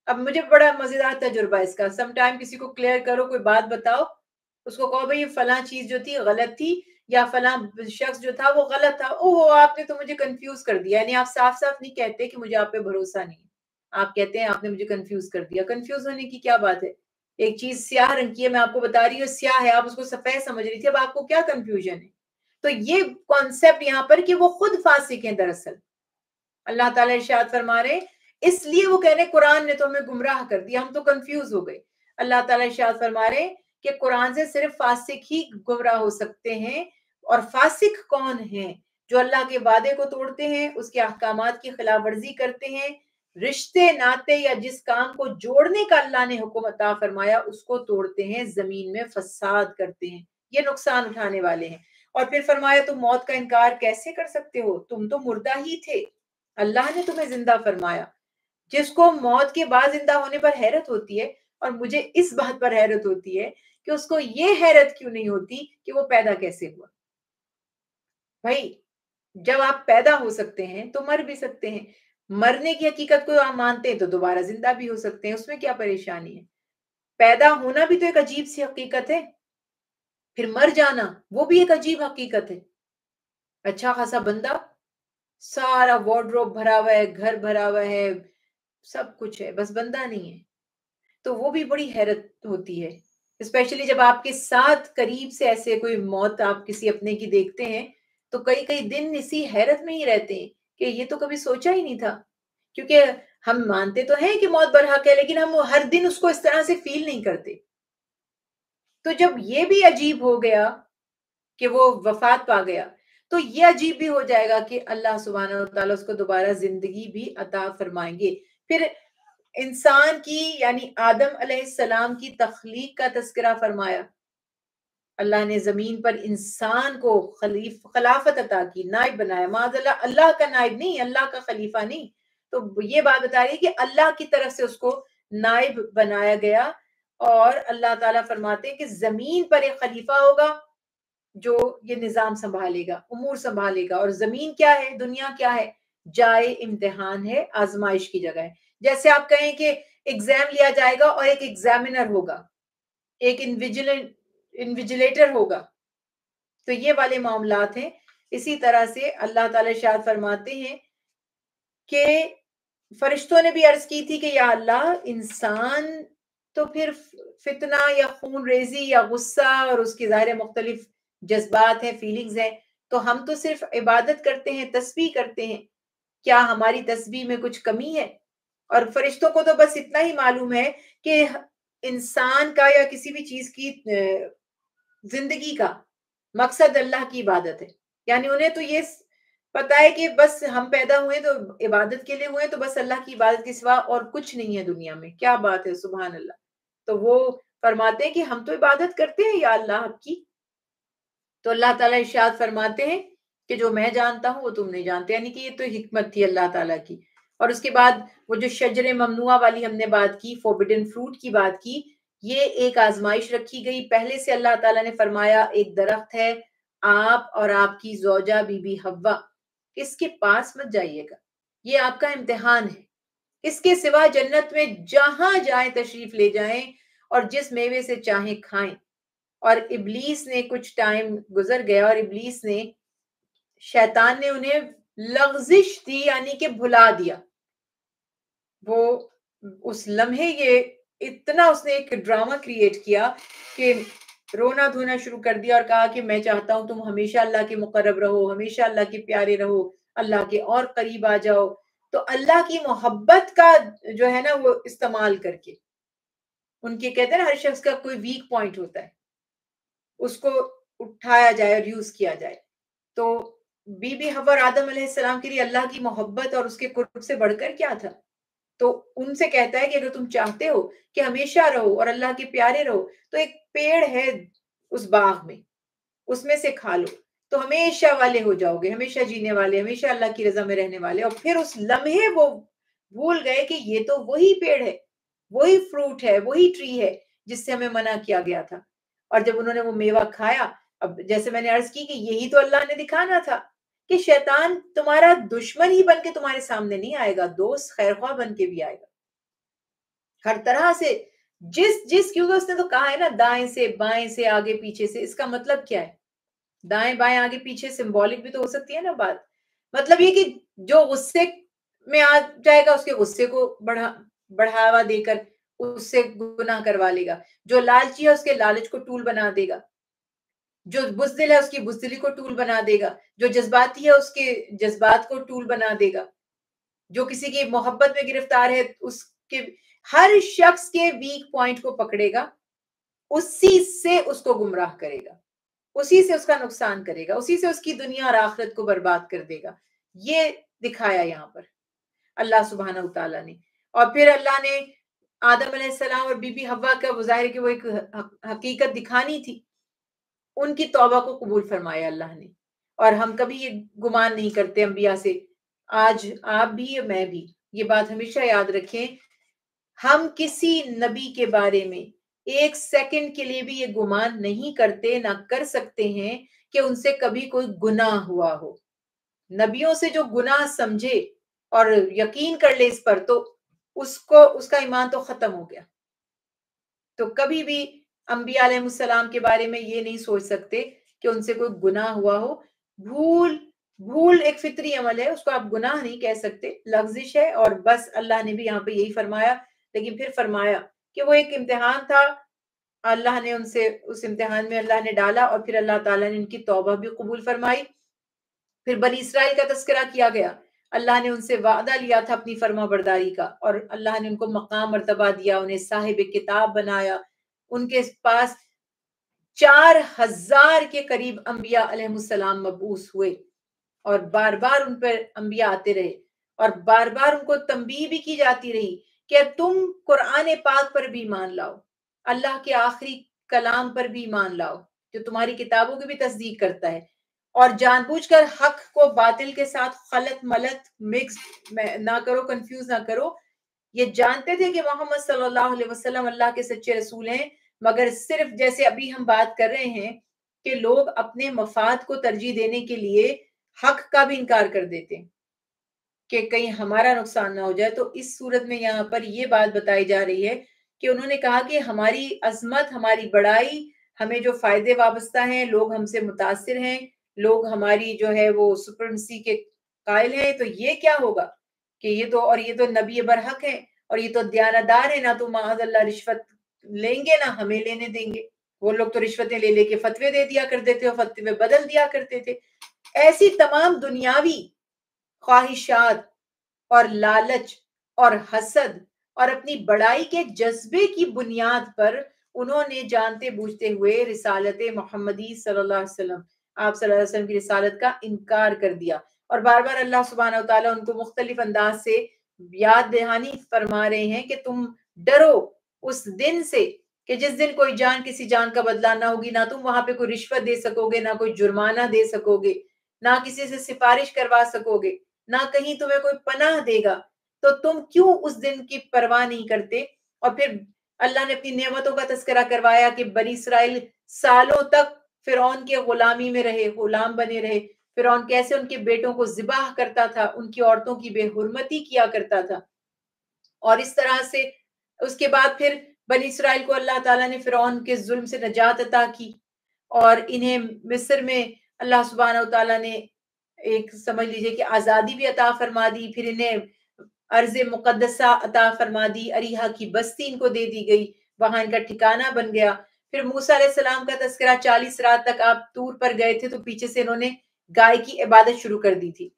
A: اب مجھے بڑا مزیدار تجربہ اس کا، سم ٹائم کسی کو کلیئر کرو، کوئی بات بتاؤ، اس کو کہو بھائی یہ فلاں چیز جو تھی غلط تھی، یا فلاں شخص جو تھا وہ غلط تھا، اوہ آپ نے تو مجھے کنفیوز کر دیا. یعنی آپ صاف صاف نہیں کہتے کہ مجھے آپ پہ بھروسہ نہیں، آپ کہتے ہیں آپ نے مجھے کنفیوز کر دیا. کنفیوز ہونے کی کیا بات ہے؟ ایک چیز سیاہ رنگ کی ہے، میں آپ کو بتا رہی ہوں سیاہ ہے، آپ اس کو سفید سمجھ رہی تھی، اب آپ کو کیا کنفیوژن ہے؟ تو یہ کانسیپٹ یہاں پر کہ وہ خود فاسق ہیں دراصل. اللہ تعالیٰ ارشاد فرما رہے اس لیے وہ کہہ رہے قرآن نے تو ہمیں گمراہ کر دیا، ہم تو کنفیوز ہو گئے. اللہ تعالیٰ ارشاد فرما رہے کہ قرآن سے صرف فاسق ہی گمراہ ہو سکتے ہیں. اور فاسق کون ہیں؟ جو اللہ کے وعدے کو توڑتے ہیں، اس کے احکامات کی خلاف ورزی کرتے ہیں، رشتے ناتے یا جس کام کو جوڑنے کا اللہ نے حکم عطا فرمایا اس کو توڑتے ہیں، زمین میں فساد کرتے ہیں، یہ نقصان اٹھانے والے ہیں. اور پھر فرمایا تم موت کا انکار کیسے کر سکتے ہو؟ تم تو مردہ ہی تھے، اللہ نے تمہیں زندہ فرمایا. جس کو موت کے بعد زندہ ہونے پر حیرت ہوتی ہے، اور مجھے اس بات پر حیرت ہوتی ہے کہ اس کو یہ حیرت کیوں نہیں ہوتی کہ وہ پیدا کیسے ہوا. بھائی جب آپ پیدا ہو سکتے ہیں تو مر بھی سکتے ہیں، مرنے کی حقیقت کو آپ مانتے ہیں تو دوبارہ زندہ بھی ہو سکتے ہیں، اس میں کیا پریشانی ہے؟ پیدا ہونا بھی تو ایک عجیب سی حقیقت ہے، پھر مر جانا وہ بھی ایک عجیب حقیقت ہے. اچھا خاصا بندہ، سارا وارڈروب بھرا ہوا ہے، گھر بھرا ہوا ہے، سب کچھ ہے، بس بندہ نہیں ہے. تو وہ بھی بڑی حیرت ہوتی ہے، اسپیشلی جب آپ کے ساتھ قریب سے ایسے کوئی موت آپ کسی اپنے کی دیکھتے ہیں تو کئی کئی دن اسی حیرت میں ہی رہتے ہیں کہ یہ تو کبھی سوچا ہی نہیں تھا. کیونکہ ہم مانتے تو ہیں کہ موت برحق ہے، لیکن ہم ہر دن اس کو اس طرح سے فیل نہیں کرتے. تو جب یہ بھی عجیب ہو گیا کہ وہ وفات پا گیا، تو یہ عجیب بھی ہو جائے گا کہ اللہ سبحانہ و تعالیٰ اس کو دوبارہ زندگی بھی عطا فرمائیں گے. پھر انسان کی یعنی آدم علیہ السلام کی تخلیق کا تذکرہ فرمایا. اللہ نے زمین پر انسان کو خلافت عطا کی، نائب بنایا. معاذ اللہ، اللہ کا نائب نہیں، اللہ کا خلیفہ نہیں. تو یہ بات بتا رہی ہے کہ اللہ کی طرف سے اس کو نائب بنایا گیا. اور اللہ تعالیٰ فرماتے ہیں کہ زمین پر ایک خلیفہ ہوگا جو یہ نظام سنبھالے گا، امور سنبھالے گا. اور زمین کیا ہے؟ دنیا کیا ہے؟ جائے امتحان ہے، آزمائش کی جگہ ہے. جیسے آپ کہیں کہ ایگزام لیا جائے گا اور ایک ایگزامینر ہوگا، ایک انویجیلیٹر ہوگا، تو یہ والے معاملات ہیں. اسی طرح سے اللہ تعالی ارشاد فرماتے ہیں کہ فرشتوں نے بھی عرض کی تھی کہ یا اللہ انسان تو پھر فتنہ یا خون ریزی یا غصہ اور اس کی ظاہر مختلف جذبات ہیں، فیلنگز ہیں، تو ہم تو صرف عبادت کرتے ہیں، تسبیح کرتے ہیں، کیا ہماری تسبیح میں کچھ کمی ہے؟ اور فرشتوں کو تو بس اتنا ہی معلوم ہے کہ انسان کا یا کسی بھی چیز کی زندگی کا مقصد اللہ کی عبادت ہے. یعنی انہیں تو یہ پتا ہے کہ بس ہم پیدا ہوئے تو عبادت کے لیے ہوئے، تو بس اللہ کی عبادت کے سوا اور کچھ نہیں ہے دنیا میں. کیا بات ہے، سبحان اللہ. تو وہ فرماتے ہیں کہ ہم تو عبادت کرتے ہیں یا اللہ آپ کی. تو اللہ تعالیٰ ارشاد فرماتے ہیں کہ جو میں جانتا ہوں وہ تم نہیں جانتے. یعنی کہ یہ تو حکمت تھی اللہ تعالیٰ کی. اور اس کے بعد وہ جو شجر ممنوعہ والی ہم نے بات کی، فوربڈن فروٹ کی بات کی، یہ ایک آزمائش رکھی گئی. پہلے سے اللہ تعالیٰ نے فرمایا ایک درخت ہے، آپ اور آپ کی زوجہ بی بی حوا، اس کے پاس مت جائیے گا، یہ آپ کا امتحان ہے. اس کے سوا جنت میں جہاں جائیں تشریف لے جائیں اور جس میوے سے چاہیں کھائیں. اور ابلیس نے کچھ ٹائم گزر گیا اور ابلیس نے، شیطان نے انہیں لغزش دی، یعنی کہ بھلا دیا. وہ اس لمحے یہ اتنا اس نے ایک ڈرامہ کریٹ کیا کہ رونا دھونا شروع کر دیا اور کہا کہ میں چاہتا ہوں تم ہمیشہ اللہ کے مقرب رہو، ہمیشہ اللہ کے پیارے رہو، اللہ کے اور قریب آ جاؤ. تو اللہ کی محبت کا جو ہے نا وہ استعمال کر کے، ان کے کہتے ہیں نا ہر شخص کا کوئی ویک پوائنٹ ہوتا ہے، اس کو اٹھایا جائے اور یوز کیا جائے. تو بی بی حوا اور آدم علیہ السلام کے لیے اللہ کی محبت اور اس کے قرب سے بڑھ کر کیا تھا؟ تو ان سے کہتا ہے کہ اگر تم چاہتے ہو کہ ہمیشہ رہو اور اللہ کے پیارے رہو تو ایک پیڑ ہے اس باغ میں، اس میں سے کھا لو تو ہمیشہ والے ہو جاؤ گے، ہمیشہ جینے والے، ہمیشہ اللہ کی رضا میں رہنے والے. اور پھر اس لمحے وہ بھول گئے کہ یہ تو وہی پیڑ ہے، وہی فروٹ ہے، وہی ٹری ہے جس سے ہمیں منع کیا گیا تھا. اور جب انہوں نے وہ میوہ کھایا، اب جیسے میں نے عرض کی کہ یہی تو اللہ نے دکھانا تھا کہ شیطان تمہارا دشمن ہی بن کے تمہارے سامنے نہیں آئے گا، دوست خیر خواہ بن کے بھی آئے گا ہر طرح سے. کیونکہ اس نے تو کہا ہے نا دائیں سے بائیں سے آگے پیچھے سے. اس کا مطلب کیا ہے؟ دائیں بائیں آگے پیچھے سمبولک بھی تو ہو سکتی ہے نا بات. مطلب یہ کہ جو غصے میں آ جائے گا اس کے غصے کو بڑھاوا دے کر اس سے گناہ کروا لے گا، جو لالچی ہے اس کے لالچ کو ٹول بنا دے گا، جو بزدل ہے اس کی بزدلی کو ٹول بنا دے گا، جو جذباتی ہے اس کے جذبات کو ٹول بنا دے گا، جو کسی کی محبت میں گرفتار ہے اس کے ہر شخص کے ویک پوائنٹ کو پکڑے گا، اسی سے اس کو گمراہ کرے گا، اسی سے اس کا نقصان کرے گا، اسی سے اس کی دنیا اور آخرت کو برباد کر دے گا. یہ دکھایا یہاں پر اللہ سبحانہ وتعالیٰ نے. اور پھر اللہ نے آدم علیہ السلام اور بی بی حوا کا ظاہر کہ وہ ایک حقیقت دکھانی تھی، ان کی توبہ کو قبول فرمایا اللہ نے. اور ہم کبھی یہ گمان نہیں کرتے انبیاء سے، آج آپ بھی میں بھی یہ بات ہمیشہ یاد رکھیں، ہم کسی نبی کے بارے میں ایک سیکنڈ کے لیے بھی یہ گمان نہیں کرتے، نہ کر سکتے ہیں کہ ان سے کبھی کوئی گناہ ہوا ہو. نبیوں سے جو گناہ سمجھے اور یقین کر لے اس پر تو اس کا ایمان تو ختم ہو گیا. تو کبھی بھی انبیاء علیہ السلام کے بارے میں یہ نہیں سوچ سکتے کہ ان سے کوئی گناہ ہوا ہو. بھول ایک فطری عمل ہے، اس کو آپ گناہ نہیں کہہ سکتے، لغزش ہے. اور بس اللہ نے بھی یہاں پہ یہی فرمایا، لیکن پھر فرمایا کہ وہ ایک امتحان تھا، اللہ نے ان سے اس امتحان میں اللہ نے ڈالا اور پھر اللہ تعالیٰ نے ان کی توبہ بھی قبول فرمائی. پھر بنی اسرائیل کا تذکرہ کیا گیا، اللہ نے ان سے وعدہ لیا تھا اپنی فرما برداری کا، اور اللہ نے ان کو مقام مرتبہ دیا، انہیں صاحب کتاب بنایا. ان کے پاس 4000 کے قریب انبیاء علیہ السلام مبعوث ہوئے، اور بار بار ان پر انبیاء آتے رہے، اور بار بار ان کو تنبیہ بھی کی جاتی رہی کہ تم قرآن پاک پر بھی ایمان لاؤ، اللہ کے آخری کلام پر بھی ایمان لاؤ جو تمہاری کتابوں کی بھی تصدیق کرتا ہے، اور جان بوجھ کر حق کو باطل کے ساتھ خلط ملط مکس نہ کرو، کنفیوز نہ کرو. یہ جانتے تھے کہ محمد صلی اللہ علیہ وسلم اللہ کے سچے رسول ہیں، مگر صرف جیسے ابھی ہم بات کر رہے ہیں کہ لوگ اپنے مفاد کو ترجیح دینے کے لیے حق کا بھی انکار کر دیتے کہ کہیں ہمارا نقصان نہ ہو جائے. تو اس صورت میں یہاں پر یہ بات بتائی جا رہی ہے کہ انہوں نے کہا کہ ہماری عظمت، ہماری بڑائی، ہمیں جو فائدے وابستہ ہیں، لوگ ہم سے متاثر ہیں، لوگ ہماری جو ہے وہ سپرمسی کے قائل ہیں، تو یہ کیا ہوگا کہ یہ تو نبی برحق ہے اور یہ تو دیانتدار ہے، نہ تو معاذ اللہ رشوت لیں گے نہ ہمیں لینے دیں گے. وہ لوگ تو رشوتیں لے لے کے فتوے دے دیا کرتے تھے اور فتوے بدل دیا کرتے تھے. ایسی تمام دنیاوی خواہشات اور لالچ اور حسد اور اپنی بڑائی کے جذبے کی بنیاد پر انہوں نے جانتے بوجھتے ہوئے رسالت محمدی صلی اللہ علیہ وسلم، آپ صلی اللہ علیہ وسلم کی رسالت کا انکار کر دیا. اور بار بار اللہ سبحانہ وتعالیٰ ان کو مختلف انداز سے یاد دہانی فرما رہے ہیں کہ تم ڈرو اس دن سے کہ جس دن کوئی جان کسی جان کا بدلہ نہ ہوگی، نہ تم وہاں پہ کوئی رشوت دے سکو گے، نہ کوئی جرمانہ دے سکو گے، نہ کسی سے سفارش کروا سکو گے، نہ کہیں تمہیں کوئی پناہ دے گا. تو تم کیوں اس دن کی پرواہ نہیں کرتے؟ اور پھر اللہ نے اپنی نعمتوں کا تذکرہ کروایا کہ بنی اسرائیل سالوں تک فرعون کے غلامی میں رہے، غلام بنے رہے. فرعون کیسے ان کے بیٹوں کو ذبح کرتا تھا، ان کی عورتوں کی بے حرمتی کیا کرتا تھا. اور اس طرح سے اس کے بعد پھر بنی اسرائیل کو اللہ تعالیٰ نے فرعون کے ظلم سے نجات عطا کی، اور انہیں مصر میں اللہ سبحانہ و تعالیٰ نے ایک سمجھ لیجئے کہ آزادی بھی عطا فرما دی. پھر انہیں ارض مقدسہ عطا فرما دی، اریحا کی بستی ان کو دے دی گئی، وہاں ان کا ٹھکانہ بن گیا. پھر موسیٰ علیہ السلام کا تذکرہ 40 رات تک آپ طور پر گئے تھے تو پیچھے سے انہوں نے گائے کی عبادت شروع کر دی تھی،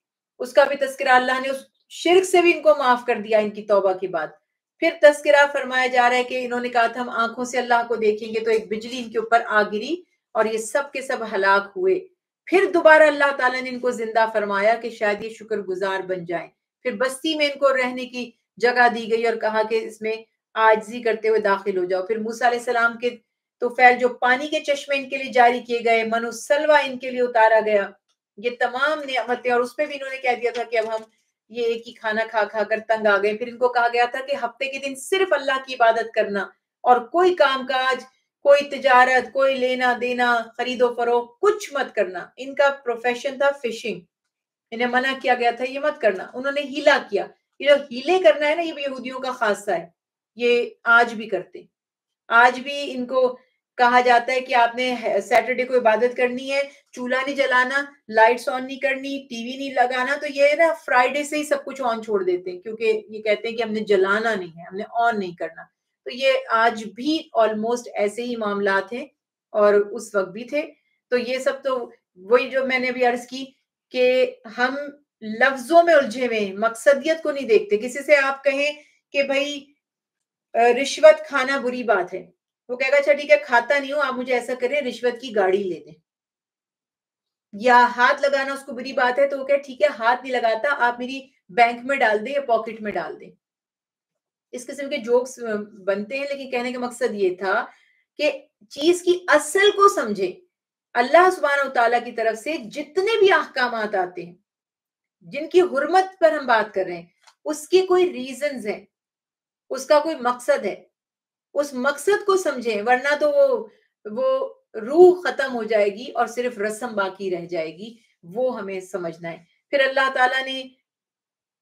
A: اس کا بھی تذکرہ اللہ نے اس شرک سے بھی ان کو معاف کر دیا ان کی توبہ کے بعد. پھر تذکرہ فرمایا جا رہا ہے کہ انہوں نے کہا تھا ہم آنکھوں سے اللہ کو دیکھیں گے، تو ایک بجلی ان کے اوپر آ گری اور یہ سب کے سب ہلاک ہوئے. پھر دوبارہ اللہ تعالیٰ نے ان کو زندہ فرمایا کہ شاید یہ شکر گزار بن جائیں. پھر بستی میں ان کو رہنے کی جگہ دی گئی اور کہا کہ اس میں عاجزی کرتے ہوئے داخل ہو جاؤ. پھر موسیٰ علیہ السلام کے طفیل جو پانی کے چشمے ان کے لیے جاری کیے گئے، من السلویٰ ان کے لیے اتارا گیا، یہ تمام نعمتیں. اور اس میں بھی انہوں نے کہہ دیا تھا کہ اب ہم یہ ایک ہی کھانا کھا کھا کر تنگ آ گئے. پھر ان کو کہا گیا تھا کہ ہفتے کے دن صرف اللہ کی عبادت کرنا اور کوئی کام کاج، کوئی تجارت، کوئی لینا دینا، خرید و فروخت کچھ مت کرنا. ان کا پروفیشن تھا فشنگ، انہیں منع کیا گیا تھا یہ مت کرنا. انہوں نے ہیلا کیا. یہ جو ہیلے کرنا ہے نا، یہ بھی یہودیوں کا خاصہ ہے، یہ آج بھی کرتے. آج بھی ان کو کہا جاتا ہے کہ آپ نے سیٹرڈے کو عبادت کرنی ہے، چولہا نہیں جلانا، لائٹس آن نہیں کرنی، ٹی وی نہیں لگانا. تو یہ نا فرائیڈے سے ہی سب کچھ آن چھوڑ دیتے ہیں، کیونکہ یہ کہتے ہیں کہ ہم نے جلانا نہیں ہے، ہم نے آن نہیں کرنا. تو یہ آج بھی آلموسٹ ایسے ہی معاملات ہیں اور اس وقت بھی تھے. تو یہ سب تو وہی جو میں نے بھی عرض کی کہ ہم لفظوں میں الجھے ہوئے ہیں، مقصدیت کو نہیں دیکھتے. کسی سے آپ کہیں کہ بھائی رشوت کھانا بری بات ہے، وہ کہے گا اچھا ٹھیک ہے کھاتا نہیں ہوں، آپ مجھے ایسا کریں رشوت کی گاڑی لے دیں. یا ہاتھ لگانا اس کو بری بات ہے تو وہ کہے ٹھیک ہے ہاتھ نہیں لگاتا، آپ میری بینک میں ڈال دیں یا پاکٹ میں ڈال دیں. اس قسم کے جوکس بنتے ہیں، لیکن کہنے کا مقصد یہ تھا کہ چیز کی اصل کو سمجھے. اللہ سبحانہ و تعالیٰ کی طرف سے جتنے بھی احکامات آتے ہیں جن کی حرمت پر ہم بات کر رہے ہیں، اس کی کوئی ریزنز ہیں، اس کا کوئی مقصد ہے، اس مقصد کو سمجھیں، ورنہ تو وہ روح ختم ہو جائے گی اور صرف رسم باقی رہ جائے گی. وہ ہمیں سمجھنا ہے. پھر اللہ تعالیٰ نے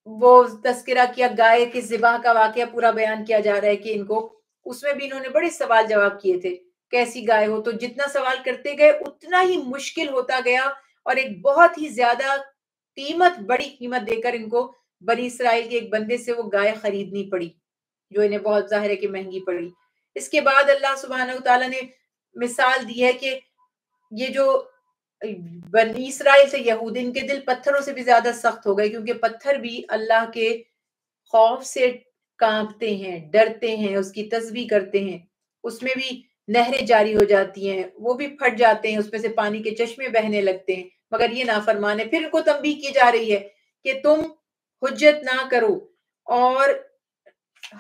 A: وہ تذکرہ کیا گائے کے ذبح کا واقعہ پورا بیان کیا جا رہا ہے کہ ان کو اس میں بھی انہوں نے بڑے سوال جواب کیے تھے، کیسی گائے ہو. تو جتنا سوال کرتے گئے اتنا ہی مشکل ہوتا گیا، اور ایک بہت ہی زیادہ بڑی قیمت دے کر ان کو بنی اسرائیل کے ایک بندے سے وہ گائے خریدنی پڑی، جو انہیں بہت ظاہر ہے کہ مہنگی پڑی. اس کے بعد اللہ سبحانہ و تعالیٰ نے مثال دی ہے کہ یہ جو بنی اسرائیل سے یہود، ان کے دل پتھروں سے بھی زیادہ سخت ہو گئے، کیونکہ پتھر بھی اللہ کے خوف سے کانپتے ہیں، ڈرتے ہیں، اس کی تسبیح کرتے ہیں. اس میں بھی نہریں جاری ہو جاتی ہیں، وہ بھی پھٹ جاتے ہیں، اس میں سے پانی کے چشمے بہنے لگتے ہیں، مگر یہ نافرمان ہے. پھر ان کو تنبیہ کی جا رہی ہے کہ تم حجت نہ کرو اور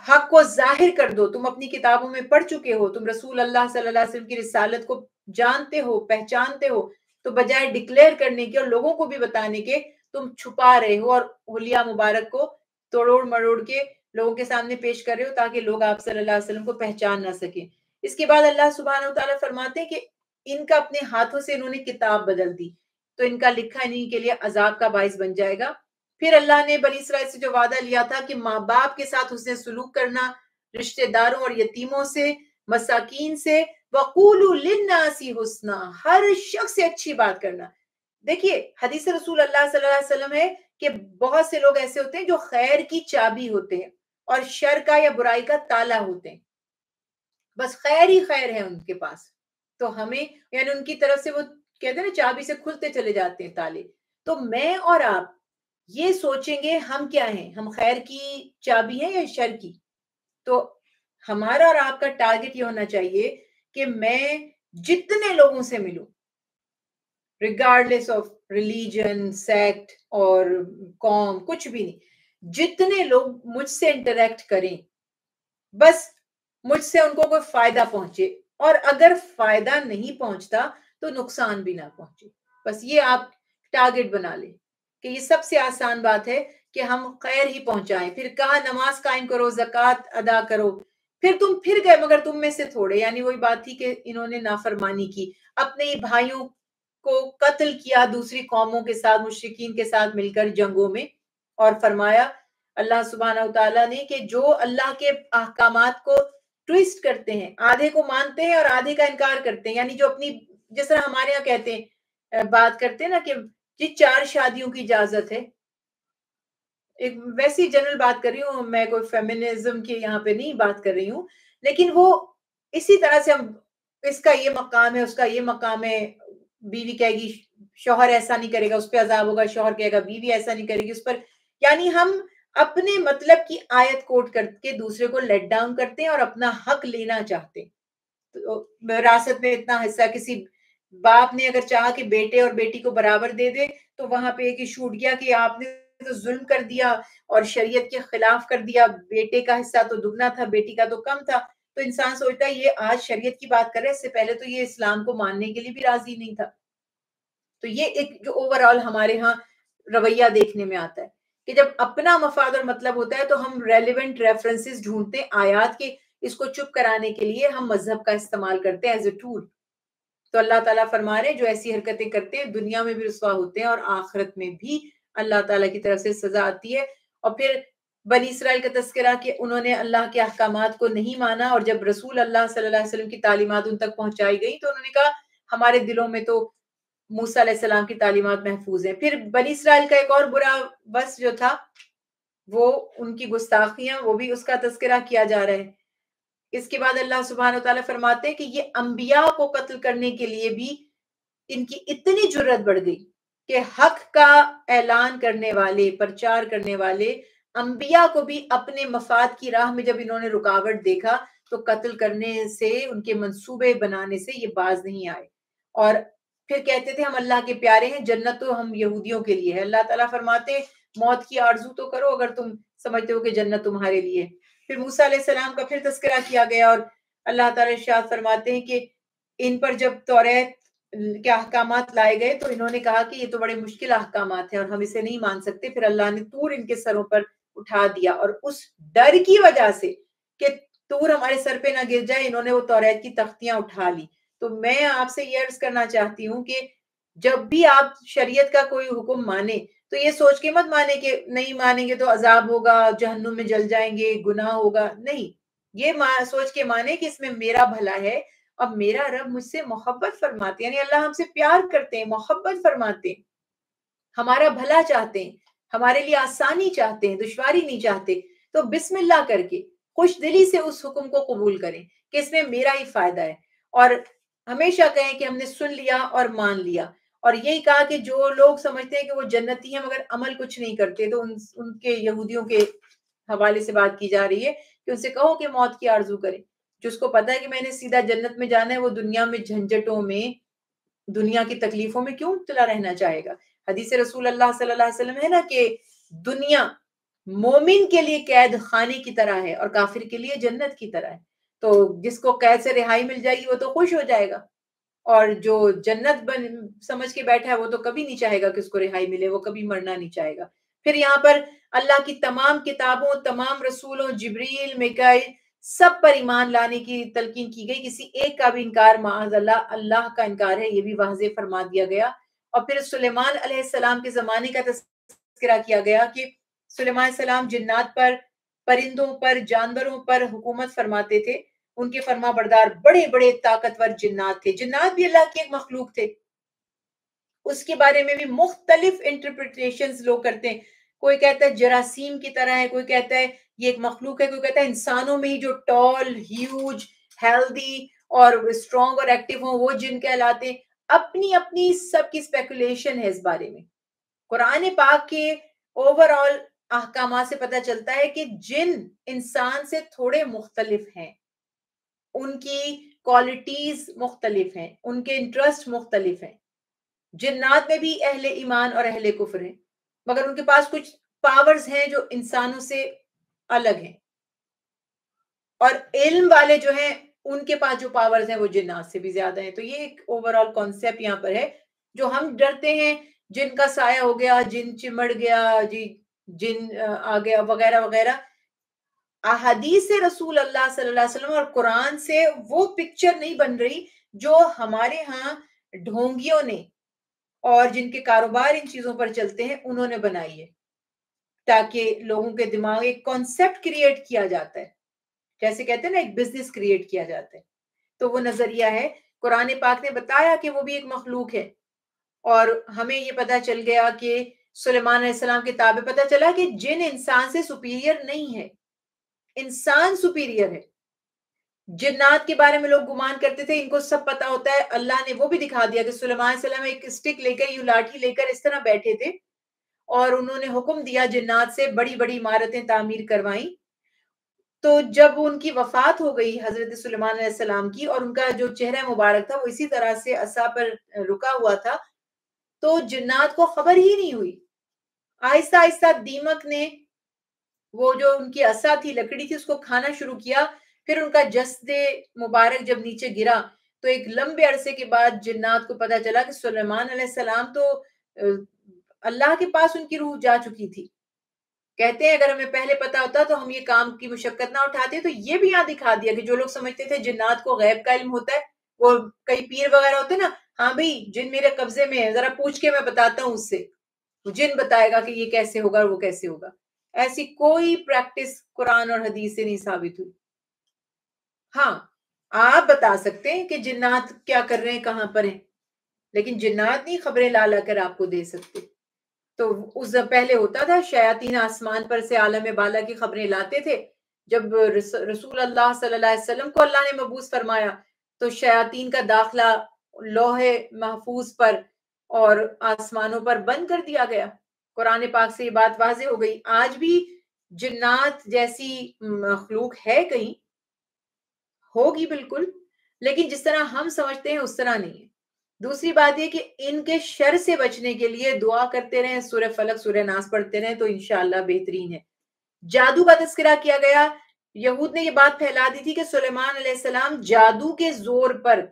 A: حق کو ظاہر کر دو. تم اپنی کتابوں میں پڑھ چکے ہو، تم رسول اللہ صلی اللہ علیہ وسلم کی رسالت کو جانتے ہو، پہچانتے ہو، تو بجائے ڈکلیئر کرنے کے اور لوگوں کو بھی بتانے کے تم چھپا رہے ہو اور حلیہ مبارک کو توڑوڑ مروڑ کے لوگوں کے سامنے پیش کر رہے ہو تاکہ لوگ آپ صلی اللہ علیہ وسلم کو پہچان نہ سکیں. اس کے بعد اللہ سبحانہ وتعالیٰ فرماتے ہیں کہ ان کا اپنے ہاتھوں سے انہوں نے کتاب بدل دی تو ان کا لکھا انہیں کے لیے عذاب کا باعث بن جائے گا. پھر اللہ نے بنی اسرائیل سے جو وعدہ لیا تھا کہ ماں باپ کے ساتھ حسن سلوک کرنا، رشتہ داروں اور یتیموں سے، مساکین سے، وَقُولُوا لِلنَّاسِ حُسْنًا، ہر شخص سے اچھی بات کرنا. دیکھیے حدیث رسول اللہ صلی اللہ علیہ وسلم ہے کہ بہت سے لوگ ایسے ہوتے ہیں جو خیر کی چابی ہوتے ہیں اور شر کا یا برائی کا تالا ہوتے ہیں، بس خیر ہی خیر ہے ان کے پاس. تو ہمیں یعنی ان کی طرف سے وہ کہتے ہیں نا چابی سے کھلتے چلے جاتے ہیں تالے. تو میں اور آپ یہ سوچیں گے ہم کیا ہیں، ہم خیر کی چابی ہیں یا شر کی. تو ہمارا اور آپ کا ٹارگٹ یہ ہونا چاہیے کہ میں جتنے لوگوں سے ملوں، ریگارڈلیس آف ریلیجن، سیکٹ اور قوم، کچھ بھی نہیں، جتنے لوگ مجھ سے انٹریکٹ کریں بس مجھ سے ان کو کوئی فائدہ پہنچے، اور اگر فائدہ نہیں پہنچتا تو نقصان بھی نہ پہنچے. بس یہ آپ ٹارگٹ بنا لیں کہ یہ سب سے آسان بات ہے کہ ہم خیر ہی پہنچائیں. پھر کہا نماز قائم کرو، زکوٰۃ ادا کرو. پھر تم پھر گئے مگر تم میں سے تھوڑے، یعنی وہی بات تھی کہ انہوں نے نافرمانی کی، اپنے ہی بھائیوں کو قتل کیا دوسری قوموں کے ساتھ، مشرکین کے ساتھ مل کر جنگوں میں، اور فرمایا اللہ سبحانہ وتعالیٰ نے کہ جو اللہ کے احکامات کو ٹویسٹ کرتے ہیں، آدھے کو مانتے ہیں اور آدھے کا انکار کرتے ہیں، یعنی جو اپنی، جس طرح ہمارے یہاں کہتے ہیں، بات کرتے ہیں نا کہ جی 4 شادیوں کی اجازت ہے، ایک ویسی جنرل بات کر رہی ہوں میں، کوئی فیمنزم کی یہاں پہ نہیں بات کر رہی ہوں، لیکن وہ اسی طرح سے ہم، اس کا یہ مقام ہے، اس کا یہ مقام ہے، بیوی کہے گی شوہر ایسا نہیں کرے گا اس پہ عذاب ہوگا، شوہر کہے گا بیوی ایسا نہیں کرے گی اس پر، یعنی ہم اپنے مطلب کی آیت کوٹ کر کے دوسرے کو لیٹ ڈاؤن کرتے ہیں اور اپنا حق لینا چاہتے ہیں۔ تو وراثت میں اتنا حصہ، کسی باپ نے اگر چاہا کہ بیٹے اور بیٹی کو برابر دے دے تو وہاں پہ ایک ایشو اٹھ گیا کہ آپ نے تو ظلم کر دیا اور شریعت کے خلاف کر دیا، بیٹے کا حصہ تو دگنا تھا بیٹی کا تو کم تھا، تو انسان سوچتا ہے یہ آج شریعت کی بات کر رہے ہیں، اس سے پہلے تو یہ اسلام کو ماننے کے لیے بھی راضی نہیں تھا۔ تو یہ ایک جو اوور آل ہمارے ہاں رویہ دیکھنے میں آتا ہے کہ جب اپنا مفاد اور مطلب ہوتا ہے تو ہم ریلیونٹ ریفرنسز ڈھونڈتے ہیں آیات کے، اس کو چپ کرانے کے لیے ہم مذہب کا استعمال کرتے ہیں ایز اے ٹول۔ تو اللہ تعالیٰ فرما رہے جو ایسی حرکتیں کرتے ہیں دنیا میں بھی رسوا ہوتے ہیں اور آخرت میں بھی اللہ تعالیٰ کی طرف سے سزا آتی ہے۔ اور پھر بنی اسرائیل کا تذکرہ کہ انہوں نے اللہ کے احکامات کو نہیں مانا، اور جب رسول اللہ صلی اللہ علیہ وسلم کی تعلیمات ان تک پہنچائی گئی تو انہوں نے کہا ہمارے دلوں میں تو موسیٰ علیہ السلام کی تعلیمات محفوظ ہیں۔ پھر بنی اسرائیل کا ایک اور برا بس جو تھا وہ ان کی گستاخیاں، وہ بھی اس کا تذکرہ کیا جا رہا ہے۔ اس کے بعد اللہ سبحانہ وتعالیٰ فرماتے ہیں کہ یہ انبیاء کو قتل کرنے کے لیے بھی ان کی اتنی جرت بڑھ گئی کہ حق کا اعلان کرنے والے، پرچار کرنے والے انبیاء کو بھی اپنے مفاد کی راہ میں جب انہوں نے رکاوٹ دیکھا تو قتل کرنے سے، ان کے منصوبے بنانے سے یہ باز نہیں آئے، اور پھر کہتے تھے ہم اللہ کے پیارے ہیں، جنت تو ہم یہودیوں کے لیے ہے۔ اللہ تعالیٰ فرماتے ہیں موت کی آرزو تو کرو اگر تم سمجھتے ہو کہ جنت تمہارے لیے۔ پھر موسیٰ علیہ السلام کا پھر تذکرہ کیا گیا، اور اللہ تعالیٰ ارشاد فرماتے ہیں کہ ان پر جب توریت کے احکامات لائے گئے تو انہوں نے کہا کہ یہ تو بڑے مشکل احکامات ہیں اور ہم اسے نہیں مان سکتے، پھر اللہ نے طور ان کے سروں پر اٹھا دیا، اور اس ڈر کی وجہ سے کہ طور ہمارے سر پہ نہ گر جائے انہوں نے وہ توریت کی تختیاں اٹھا لی۔ تو میں آپ سے یہ عرض کرنا چاہتی ہوں کہ جب بھی آپ شریعت کا کوئی حکم مانیں تو یہ سوچ کے مت مانے کہ نہیں مانیں گے تو عذاب ہوگا، جہنم میں جل جائیں گے، گناہ ہوگا، نہیں، یہ سوچ کے مانے کہ اس میں میرا بھلا ہے، اب میرا رب مجھ سے محبت فرماتے ہیں، یعنی اللہ ہم سے پیار کرتے ہیں، محبت فرماتے ہیں، ہمارا بھلا چاہتے ہیں، ہمارے لیے آسانی چاہتے ہیں، دشواری نہیں چاہتے، تو بسم اللہ کر کے خوش دلی سے اس حکم کو قبول کریں کہ اس میں میرا ہی فائدہ ہے، اور ہمیشہ کہیں کہ ہم نے سن لیا اور مان لیا۔ اور یہی کہا کہ جو لوگ سمجھتے ہیں کہ وہ جنتی ہیں مگر عمل کچھ نہیں کرتے، تو ان کے یہودیوں کے حوالے سے بات کی جا رہی ہے کہ ان سے کہو کہ موت کی آرزو کریں، جس کو پتا ہے کہ میں نے سیدھا جنت میں جانا ہے وہ دنیا میں جھنجٹوں میں، دنیا کی تکلیفوں میں کیوں مبتلا رہنا چاہے گا۔ حدیث رسول اللہ صلی اللہ علیہ وسلم ہے نا کہ دنیا مومن کے لیے قید خانے کی طرح ہے اور کافر کے لیے جنت کی طرح ہے، تو جس کو قید سے رہائی مل جائے گی وہ تو خوش ہو جائے گا، اور جو جنت سمجھ کے بیٹھا ہے وہ تو کبھی نہیں چاہے گا کہ اس کو رہائی ملے، وہ کبھی مرنا نہیں چاہے گا۔ پھر یہاں پر اللہ کی تمام کتابوں، تمام رسولوں، جبریل، میکائیل، سب پر ایمان لانے کی تلقین کی گئی، کسی ایک کا بھی انکار معاذ اللہ اللہ کا انکار ہے یہ بھی واضح فرما دیا گیا۔ اور پھر سلیمان علیہ السلام کے زمانے کا تذکرہ کیا گیا کہ سلیمان علیہ السلام جنات پر، پرندوں پر، جانوروں پر حکومت فرماتے تھے، ان کے فرما بردار بڑے بڑے طاقتور جنات تھے، جنات بھی اللہ کی ایک مخلوق تھے، اس کے بارے میں بھی مختلف انٹرپریٹیشنز لوگ کرتے ہیں، کوئی کہتا ہے جراثیم کی طرح ہے، کوئی کہتا ہے یہ ایک مخلوق ہے، کوئی کہتا ہے انسانوں میں ہی جو ٹال، ہیوج، ہیلدی اور اسٹرانگ اور ایکٹیو ہوں وہ جن کہلاتے ہیں، اپنی اپنی سب کی اسپیکولیشن ہے اس بارے میں۔ قرآن پاک کے اوور آل احکامات سے پتہ چلتا ہے کہ جن انسان سے تھوڑے مختلف ہیں، ان کی کوالٹیز مختلف ہیں، ان کے انٹرسٹ مختلف ہیں، جنات میں بھی اہل ایمان اور اہل کفر ہیں، مگر ان کے پاس کچھ پاورز ہیں جو انسانوں سے الگ ہیں، اور علم والے جو ہیں ان کے پاس جو پاورز ہیں وہ جنات سے بھی زیادہ ہیں۔ تو یہ ایک اوور آل کانسیپٹ یہاں پر ہے، جو ہم ڈرتے ہیں جن کا سایہ ہو گیا، جن چمڑ گیا، جی جن آ گیا وغیرہ وغیرہ، احادیث رسول اللہ صلی اللہ علیہ وسلم اور قرآن سے وہ پکچر نہیں بن رہی جو ہمارے ہاں ڈھونگیوں نے اور جن کے کاروبار ان چیزوں پر چلتے ہیں انہوں نے بنائی ہے، تاکہ لوگوں کے دماغ ایک کانسیپٹ کریٹ کیا جاتا ہے، جیسے کہتے ہیں نا ایک بزنس کریٹ کیا جاتا ہے، تو وہ نظریہ ہے۔ قرآن پاک نے بتایا کہ وہ بھی ایک مخلوق ہے، اور ہمیں یہ پتا چل گیا کہ سلیمان علیہ السلام کے تابع پتا چلا کہ جن انسان سے سپیریئر نہیں ہے، انسان سپیریئر ہے۔ جنات کے بارے میں لوگ گمان کرتے تھے ان کو سب پتا ہوتا ہے، اللہ نے وہ بھی دکھا دیا کہ سلیمان علیہ السلام ایک اسٹک لے کر، یوں لاٹھی لے کر اس طرح بیٹھے تھے، اور انہوں نے حکم دیا جنات سے، بڑی بڑی عمارتیں تعمیر کروائیں۔ تو جب ان کی وفات ہو گئی حضرت سلیمان علیہ السلام کی، اور ان کا جو چہرہ مبارک تھا وہ اسی طرح سے عصا پر رکا ہوا تھا، تو جنات کو خبر ہی نہیں ہوئی۔ آہستہ آہستہ دیمک نے وہ جو ان کی عصا تھی، لکڑی تھی، اس کو کھانا شروع کیا۔ پھر ان کا جسد مبارک جب نیچے گرا تو ایک لمبے عرصے کے بعد جنات کو پتا چلا کہ سلیمان علیہ السلام تو اللہ کے پاس ان کی روح جا چکی تھی۔ کہتے ہیں اگر ہمیں پہلے پتا ہوتا تو ہم یہ کام کی مشقت نہ اٹھاتے۔ تو یہ بھی یہاں دکھا دیا کہ جو لوگ سمجھتے تھے جنات کو غیب کا علم ہوتا ہے، وہ کئی پیر وغیرہ ہوتے نا، ہاں بھئی جن میرے قبضے میں ہے، ذرا پوچھ کے میں بتاتا ہوں اس سے، جن بتائے گا کہ یہ کیسے ہوگا اور وہ کیسے ہوگا۔ ایسی کوئی پریکٹس قرآن اور حدیث سے نہیں ثابت ہوئی۔ ہاں آپ بتا سکتے ہیں کہ جنات کیا کر رہے ہیں، کہاں پر ہیں، لیکن جنات نہیں خبریں لا لا کر آپ کو دے سکتے۔ تو اس پہلے ہوتا تھا، شیاطین آسمان پر سے عالم بالا کی خبریں لاتے تھے۔ جب رسول اللہ صلی اللہ علیہ وسلم کو اللہ نے مبعوث فرمایا تو شیاطین کا داخلہ لوح محفوظ پر اور آسمانوں پر بند کر دیا گیا۔ قرآن پاک سے یہ بات واضح ہو گئی۔ آج بھی جنات جیسی مخلوق ہے، کہیں ہوگی بالکل، لیکن جس طرح ہم سمجھتے ہیں اس طرح نہیں ہے۔ دوسری بات یہ کہ ان کے شر سے بچنے کے لیے دعا کرتے رہیں، سورہ فلق سورہ ناس پڑھتے رہیں، تو انشاءاللہ بہترین ہے۔ جادو کا تذکرہ کیا گیا۔ یہود نے یہ بات پھیلا دی تھی کہ سلیمان علیہ السلام جادو کے زور پر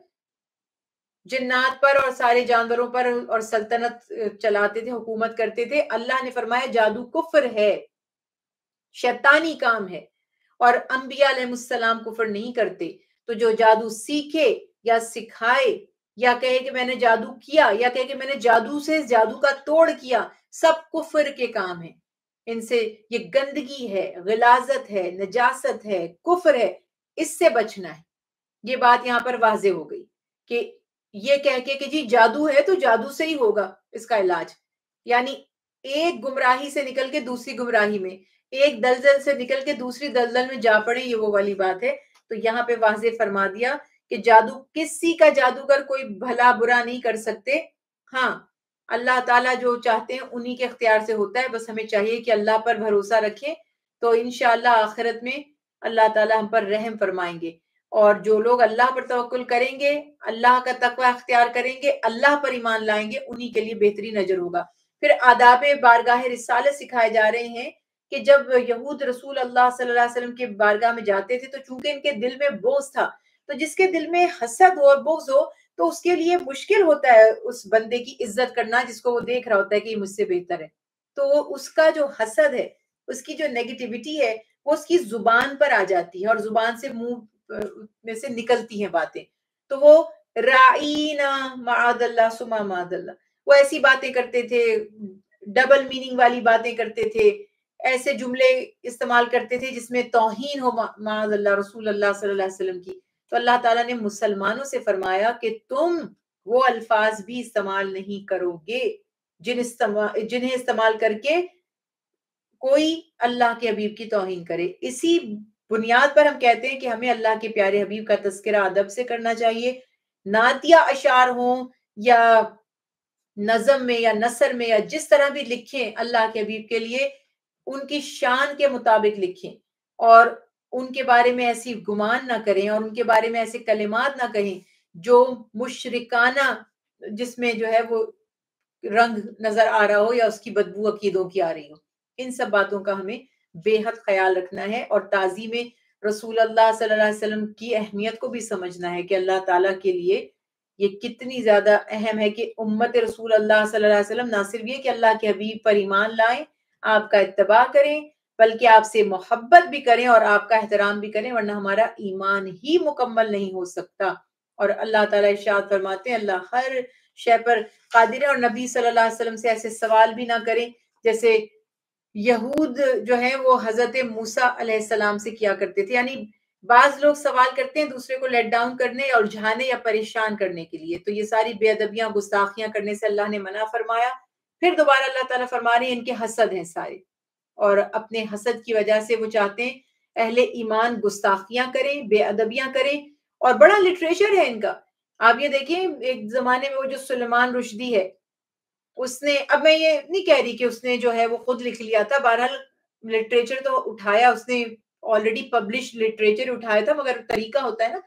A: جنات پر اور سارے جانوروں پر اور سلطنت چلاتے تھے، حکومت کرتے تھے۔ اللہ نے فرمایا جادو کفر ہے، شیطانی کام ہے، اور انبیاء علیہ السلام کفر نہیں کرتے۔ تو جو جادو سیکھے یا سکھائے یا کہے کہ میں نے جادو کیا یا کہے کہ میں نے جادو سے جادو کا توڑ کیا، سب کفر کے کام ہیں۔ ان سے یہ گندگی ہے، غلاظت ہے، نجاست ہے، کفر ہے، اس سے بچنا ہے۔ یہ بات یہاں پر واضح ہو گئی کہ یہ کہہ کے کہ جی جادو ہے تو جادو سے ہی ہوگا اس کا علاج، یعنی ایک گمراہی سے نکل کے دوسری گمراہی میں، ایک دلدل سے نکل کے دوسری دلدل میں جا پڑے، یہ وہ والی بات ہے۔ تو یہاں پہ واضح فرما دیا کہ جادو، کسی کا جادوگر کوئی بھلا برا نہیں کر سکتے۔ ہاں اللہ تعالیٰ جو چاہتے ہیں انہی کے اختیار سے ہوتا ہے، بس ہمیں چاہیے کہ اللہ پر بھروسہ رکھیں، تو انشاءاللہ آخرت میں اللہ تعالیٰ ہم پر رحم فرمائیں گے۔ اور جو لوگ اللہ پر توکل کریں گے، اللہ کا تقوی اختیار کریں گے، اللہ پر ایمان لائیں گے، انہی کے لیے بہترین اجر ہوگا۔ پھر آداب بارگاہ رسالت سکھائے جا رہے ہیں کہ جب یہود رسول اللہ صلی اللہ علیہ وسلم کے بارگاہ میں جاتے تھے تو چونکہ ان کے دل میں بغض تھا، تو جس کے دل میں حسد ہو اور بغض ہو تو اس کے لیے مشکل ہوتا ہے اس بندے کی عزت کرنا جس کو وہ دیکھ رہا ہوتا ہے کہ یہ مجھ سے بہتر ہے۔ تو اس کا جو حسد ہے، اس کی جو نیگیٹیوٹی ہے، وہ اس کی زبان پر آ جاتی ہے، اور زبان سے منہ میں سے نکلتی ہیں باتیں، تو وہ رائینا معاذ اللہ سما معاذ اللہ، وہ ایسی باتیں کرتے تھے، ڈبل میننگ والی باتیں کرتے تھے، ایسے جملے استعمال کرتے تھے جس میں توہین ہو معاذ اللہ رسول اللہ صلی اللہ علیہ وسلم کی۔ تو اللہ تعالیٰ نے مسلمانوں سے فرمایا کہ تم وہ الفاظ بھی استعمال نہیں کرو گے جنہیں استعمال کر کے کوئی اللہ کے حبیب کی توہین کرے۔ اسی بنیاد پر ہم کہتے ہیں کہ ہمیں اللہ کے پیارے حبیب کا تذکرہ ادب سے کرنا چاہیے۔ نعتیہ اشعار ہوں یا نظم میں یا نثر میں یا جس طرح بھی لکھیں اللہ کے حبیب کے لیے، ان کی شان کے مطابق لکھیں، اور ان کے بارے میں ایسی گمان نہ کریں اور ان کے بارے میں ایسے کلمات نہ کہیں جو مشرکانہ، جس میں جو ہے وہ رنگ نظر آ رہا ہو یا اس کی بدبو عقیدوں کی آ رہی ہو۔ ان سب باتوں کا ہمیں بے حد خیال رکھنا ہے، اور تعظیم رسول اللہ صلی اللہ علیہ وسلم کی اہمیت کو بھی سمجھنا ہے کہ اللہ تعالیٰ کے لیے یہ کتنی زیادہ اہم ہے کہ امت رسول اللہ صلی اللہ علیہ وسلم نہ صرف یہ کہ اللہ کے حبیب پر ایمان لائیں، آپ کا اتباع کریں، بلکہ آپ سے محبت بھی کریں اور آپ کا احترام بھی کریں، ورنہ ہمارا ایمان ہی مکمل نہیں ہو سکتا۔ اور اللہ تعالیٰ ارشاد فرماتے ہیں اللہ ہر شے پر قادر ہے، اور نبی صلی اللہ علیہ وسلم سے ایسے سوال بھی نہ کریں جیسے یہود جو ہیں وہ حضرت موسیٰ علیہ السلام سے کیا کرتے تھے، یعنی بعض لوگ سوال کرتے ہیں دوسرے کو لیٹ ڈاؤن کرنے اور جھانے یا پریشان کرنے کے لیے، تو یہ ساری بے ادبیاں گستاخیاں کرنے سے اللہ نے منع فرمایا۔ پھر دوبارہ اللہ تعالیٰ فرما رہے ہیں ان کے حسد ہیں سارے، اور اپنے حسد کی وجہ سے وہ چاہتے ہیں اہل ایمان گستاخیاں کریں، بے ادبیاں کریں، اور بڑا لٹریچر ہے ان کا۔ آپ یہ دیکھیں ایک زمانے میں وہ جو سلیمان رشدی ہے، اس نے، اب میں یہ نہیں کہہ رہی کہ اس نے جو ہے وہ خود لکھ لیا تھا، بہرحال لٹریچر تو اٹھایا اس نے، آلریڈی پبلش لٹریچر اٹھایا تھا، مگر طریقہ ہوتا ہے نا،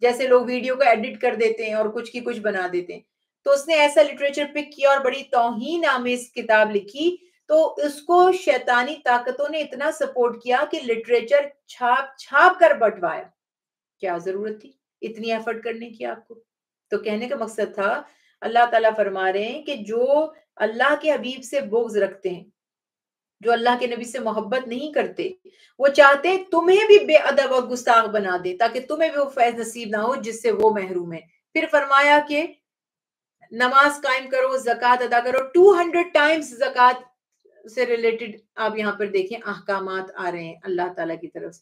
A: جیسے لوگ ویڈیو کو ایڈٹ کر دیتے ہیں اور کچھ کی کچھ بنا دیتے ہیں، تو اس نے ایسا لٹریچر پک کیا اور بڑی توہین آمیز کتاب لکھی، تو اس کو شیطانی طاقتوں نے اتنا سپورٹ کیا کہ لٹریچر چھاپ چھاپ کر بٹوایا۔ کیا ضرورت تھی اتنی ایفرٹ کرنے کی آپ کو؟ تو کہنے کا مقصد تھا اللہ تعالیٰ فرما رہے ہیں کہ جو اللہ کے حبیب سے بغض رکھتے ہیں، جو اللہ کے نبی سے محبت نہیں کرتے، وہ چاہتے ہیں تمہیں بھی بے ادب اور گستاخ بنا دے تاکہ تمہیں بھی وہ فیض نصیب نہ ہو جس سے وہ محروم ہے۔ پھر فرمایا کہ نماز قائم کرو، زکوٰۃ ادا کرو، 200 ٹائمز زکوٰۃ سے ریلیٹڈ آپ یہاں پر دیکھیں احکامات آ رہے ہیں اللہ تعالیٰ کی طرف سے۔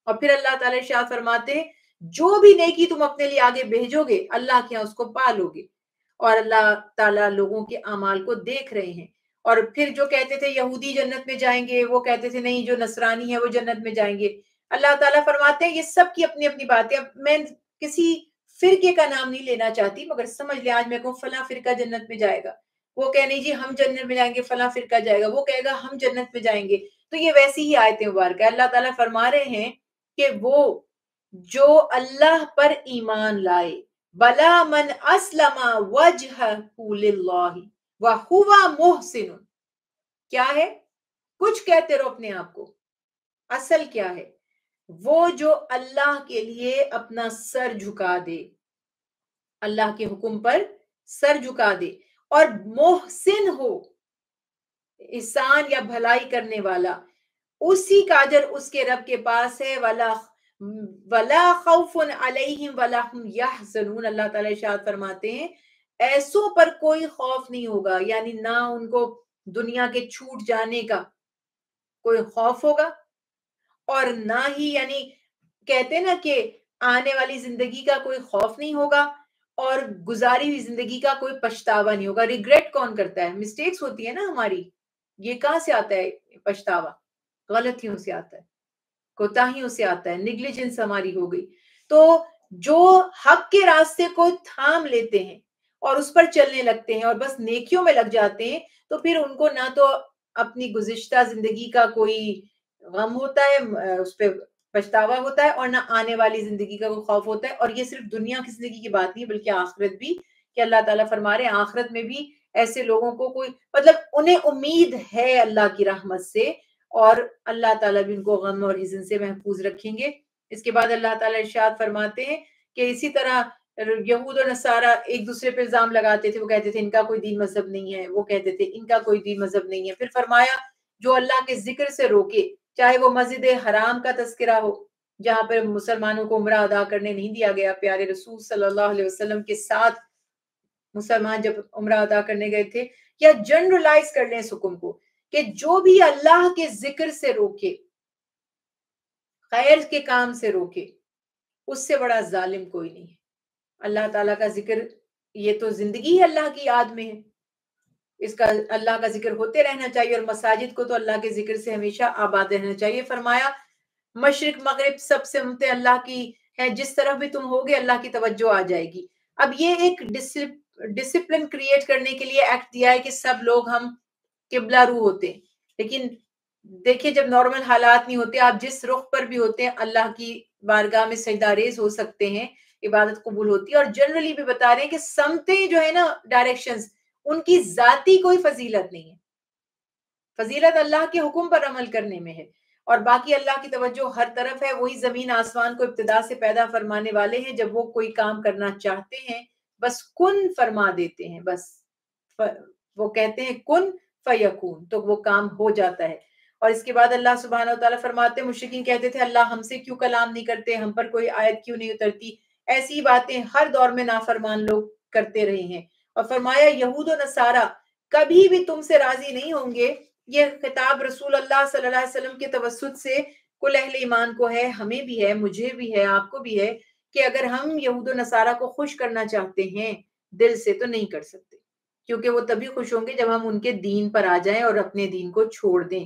A: اور پھر اللہ تعالیٰ ارشاد فرماتے ہیں جو بھی نیکی تم اپنے لیے آگے بھیجو گے اللہ کے یہاں اس کو پالو گے، اور اللہ تعالیٰ لوگوں کے اعمال کو دیکھ رہے ہیں۔ اور پھر جو کہتے تھے یہودی جنت میں جائیں گے، وہ کہتے تھے نہیں جو نصرانی ہے وہ جنت میں جائیں گے، اللہ تعالیٰ فرماتے ہیں یہ سب کی اپنی اپنی باتیں، میں کسی فرقے کا نام نہیں لینا چاہتی، مگر سمجھ لیں آج میں کہوں فلاں فرقہ جنت میں جائے گا، وہ کہہ نہیں جی ہم جنت میں جائیں گے، فلاں فرقہ جائے گا، وہ کہے گا ہم جنت میں جائیں گے، تو یہ ویسی ہی آیتیں مبارکہ ہے۔ اللہ تعالیٰ فرما رہے ہیں کہ وہ جو اللہ پر ایمان لائے، بلا من اسلم وجہہ للہ وہو محسن، کیا ہے؟ کچھ کہتے رہو اپنے آپ کو، اصل کیا ہے؟ وہ جو اللہ کے لیے اپنا سر جھکا دے، اللہ کے حکم پر سر جھکا دے، اور محسن ہو، احسان یا بھلائی کرنے والا، اسی کا اجر اس کے رب کے پاس ہے۔ ولا خوف علیہم ولا هم یحزنون، اللہ تعالیٰ ارشاد فرماتے ہیں ایسوں پر کوئی خوف نہیں ہوگا، یعنی نہ ان کو دنیا کے چھوٹ جانے کا کوئی خوف ہوگا، اور نہ ہی، یعنی کہتے ہیں نا کہ آنے والی زندگی کا کوئی خوف نہیں ہوگا، اور گزاری ہوئی زندگی کا کوئی پچھتاوا نہیں ہوگا۔ ریگریٹ کون کرتا ہے؟ مسٹیکس ہوتی ہے نا ہماری، یہ کہاں سے آتا ہے پچھتاوا؟ غلطیوں سے آتا ہے، کوتاہیوں سے آتا ہے، نیگلیجنس ہماری ہو گئی۔ تو جو حق کے راستے کو تھام لیتے ہیں اور اس پر چلنے لگتے ہیں اور بس نیکیوں میں لگ جاتے ہیں، تو پھر ان کو نہ تو اپنی گزشتہ زندگی کا کوئی غم ہوتا ہے، اس پہ پچھتاوا ہوتا ہے، اور نہ آنے والی زندگی کا کوئی خوف ہوتا ہے۔ اور یہ صرف دنیا کی زندگی کی بات نہیں بلکہ آخرت بھی، کہ اللہ تعالیٰ فرما رہے ہیں آخرت میں بھی ایسے لوگوں کو کوئی، مطلب انہیں امید ہے اللہ کی رحمت سے، اور اللہ تعالیٰ بھی ان کو غم اور حزن سے محفوظ رکھیں گے۔ اس کے بعد اللہ تعالیٰ ارشاد فرماتے ہیں کہ اسی طرح یہود و نصارہ ایک دوسرے پہ الزام لگاتے تھے، وہ کہتے تھے ان کا کوئی دین مذہب نہیں ہے، وہ کہتے تھے ان کا کوئی دین مذہب نہیں ہے۔ پھر فرمایا جو اللہ کے ذکر سے روکے، چاہے وہ مسجد حرام کا تذکرہ ہو جہاں پر مسلمانوں کو عمرہ ادا کرنے نہیں دیا گیا، پیارے رسول صلی اللہ علیہ وسلم کے ساتھ مسلمان جب عمرہ ادا کرنے گئے تھے، یا جنرلائز کر لیں اس حکم کو کہ جو بھی اللہ کے ذکر سے روکے، خیر کے کام سے روکے، اس سے بڑا ظالم کوئی نہیں ہے۔ اللہ تعالیٰ کا ذکر، یہ تو زندگی ہے اللہ کی یاد میں ہے، اس کا اللہ کا ذکر ہوتے رہنا چاہیے، اور مساجد کو تو اللہ کے ذکر سے ہمیشہ آباد رہنا چاہیے۔ فرمایا مشرق مغرب سب سمتیں اللہ کی ہیں، جس طرف بھی تم ہوگے اللہ کی توجہ آ جائے گی۔ اب یہ ایک ڈسپلن کریٹ کرنے کے لیے ایکٹ دیا ہے کہ سب لوگ ہم قبلہ رو ہوتے ہیں، لیکن دیکھیں جب نارمل حالات نہیں ہوتے، آپ جس رخ پر بھی ہوتے ہیں اللہ کی بارگاہ میں سجدہ ریز ہو سکتے ہیں، عبادت قبول ہوتی ہے۔ اور جنرلی بھی بتا رہے ہیں کہ سمتیں جو ہے نا، ڈائریکشنز، ان کی ذاتی کوئی فضیلت نہیں ہے، فضیلت اللہ کے حکم پر عمل کرنے میں ہے، اور باقی اللہ کی توجہ ہر طرف ہے۔ وہی زمین آسمان کو ابتدا سے پیدا فرمانے والے ہیں، جب وہ کوئی کام کرنا چاہتے ہیں بس کن فرما دیتے ہیں، بس وہ کہتے ہیں کن فیکون، تو وہ کام ہو جاتا ہے۔ اور اس کے بعد اللہ سبحانہ وتعالیٰ فرماتے ہیں مشرکین کہتے تھے اللہ ہم سے کیوں کلام نہیں کرتے، ہم پر کوئی آیت کیوں نہیں اترتی. ایسی باتیں ہر دور میں نافرمان لوگ کرتے رہے ہیں. اور فرمایا یہود و نصارہ کبھی بھی تم سے راضی نہیں ہوں گے. یہ خطاب رسول اللہ صلی اللہ علیہ وسلم کے توسط سے کل اہل ایمان کو ہے، ہمیں بھی ہے، مجھے بھی ہے، آپ کو بھی ہے، کہ اگر ہم یہود و نصارہ کو خوش کرنا چاہتے ہیں دل سے تو نہیں کر سکتے، کیونکہ وہ تبھی خوش ہوں گے جب ہم ان کے دین پر آ جائیں اور اپنے دین کو چھوڑ دیں.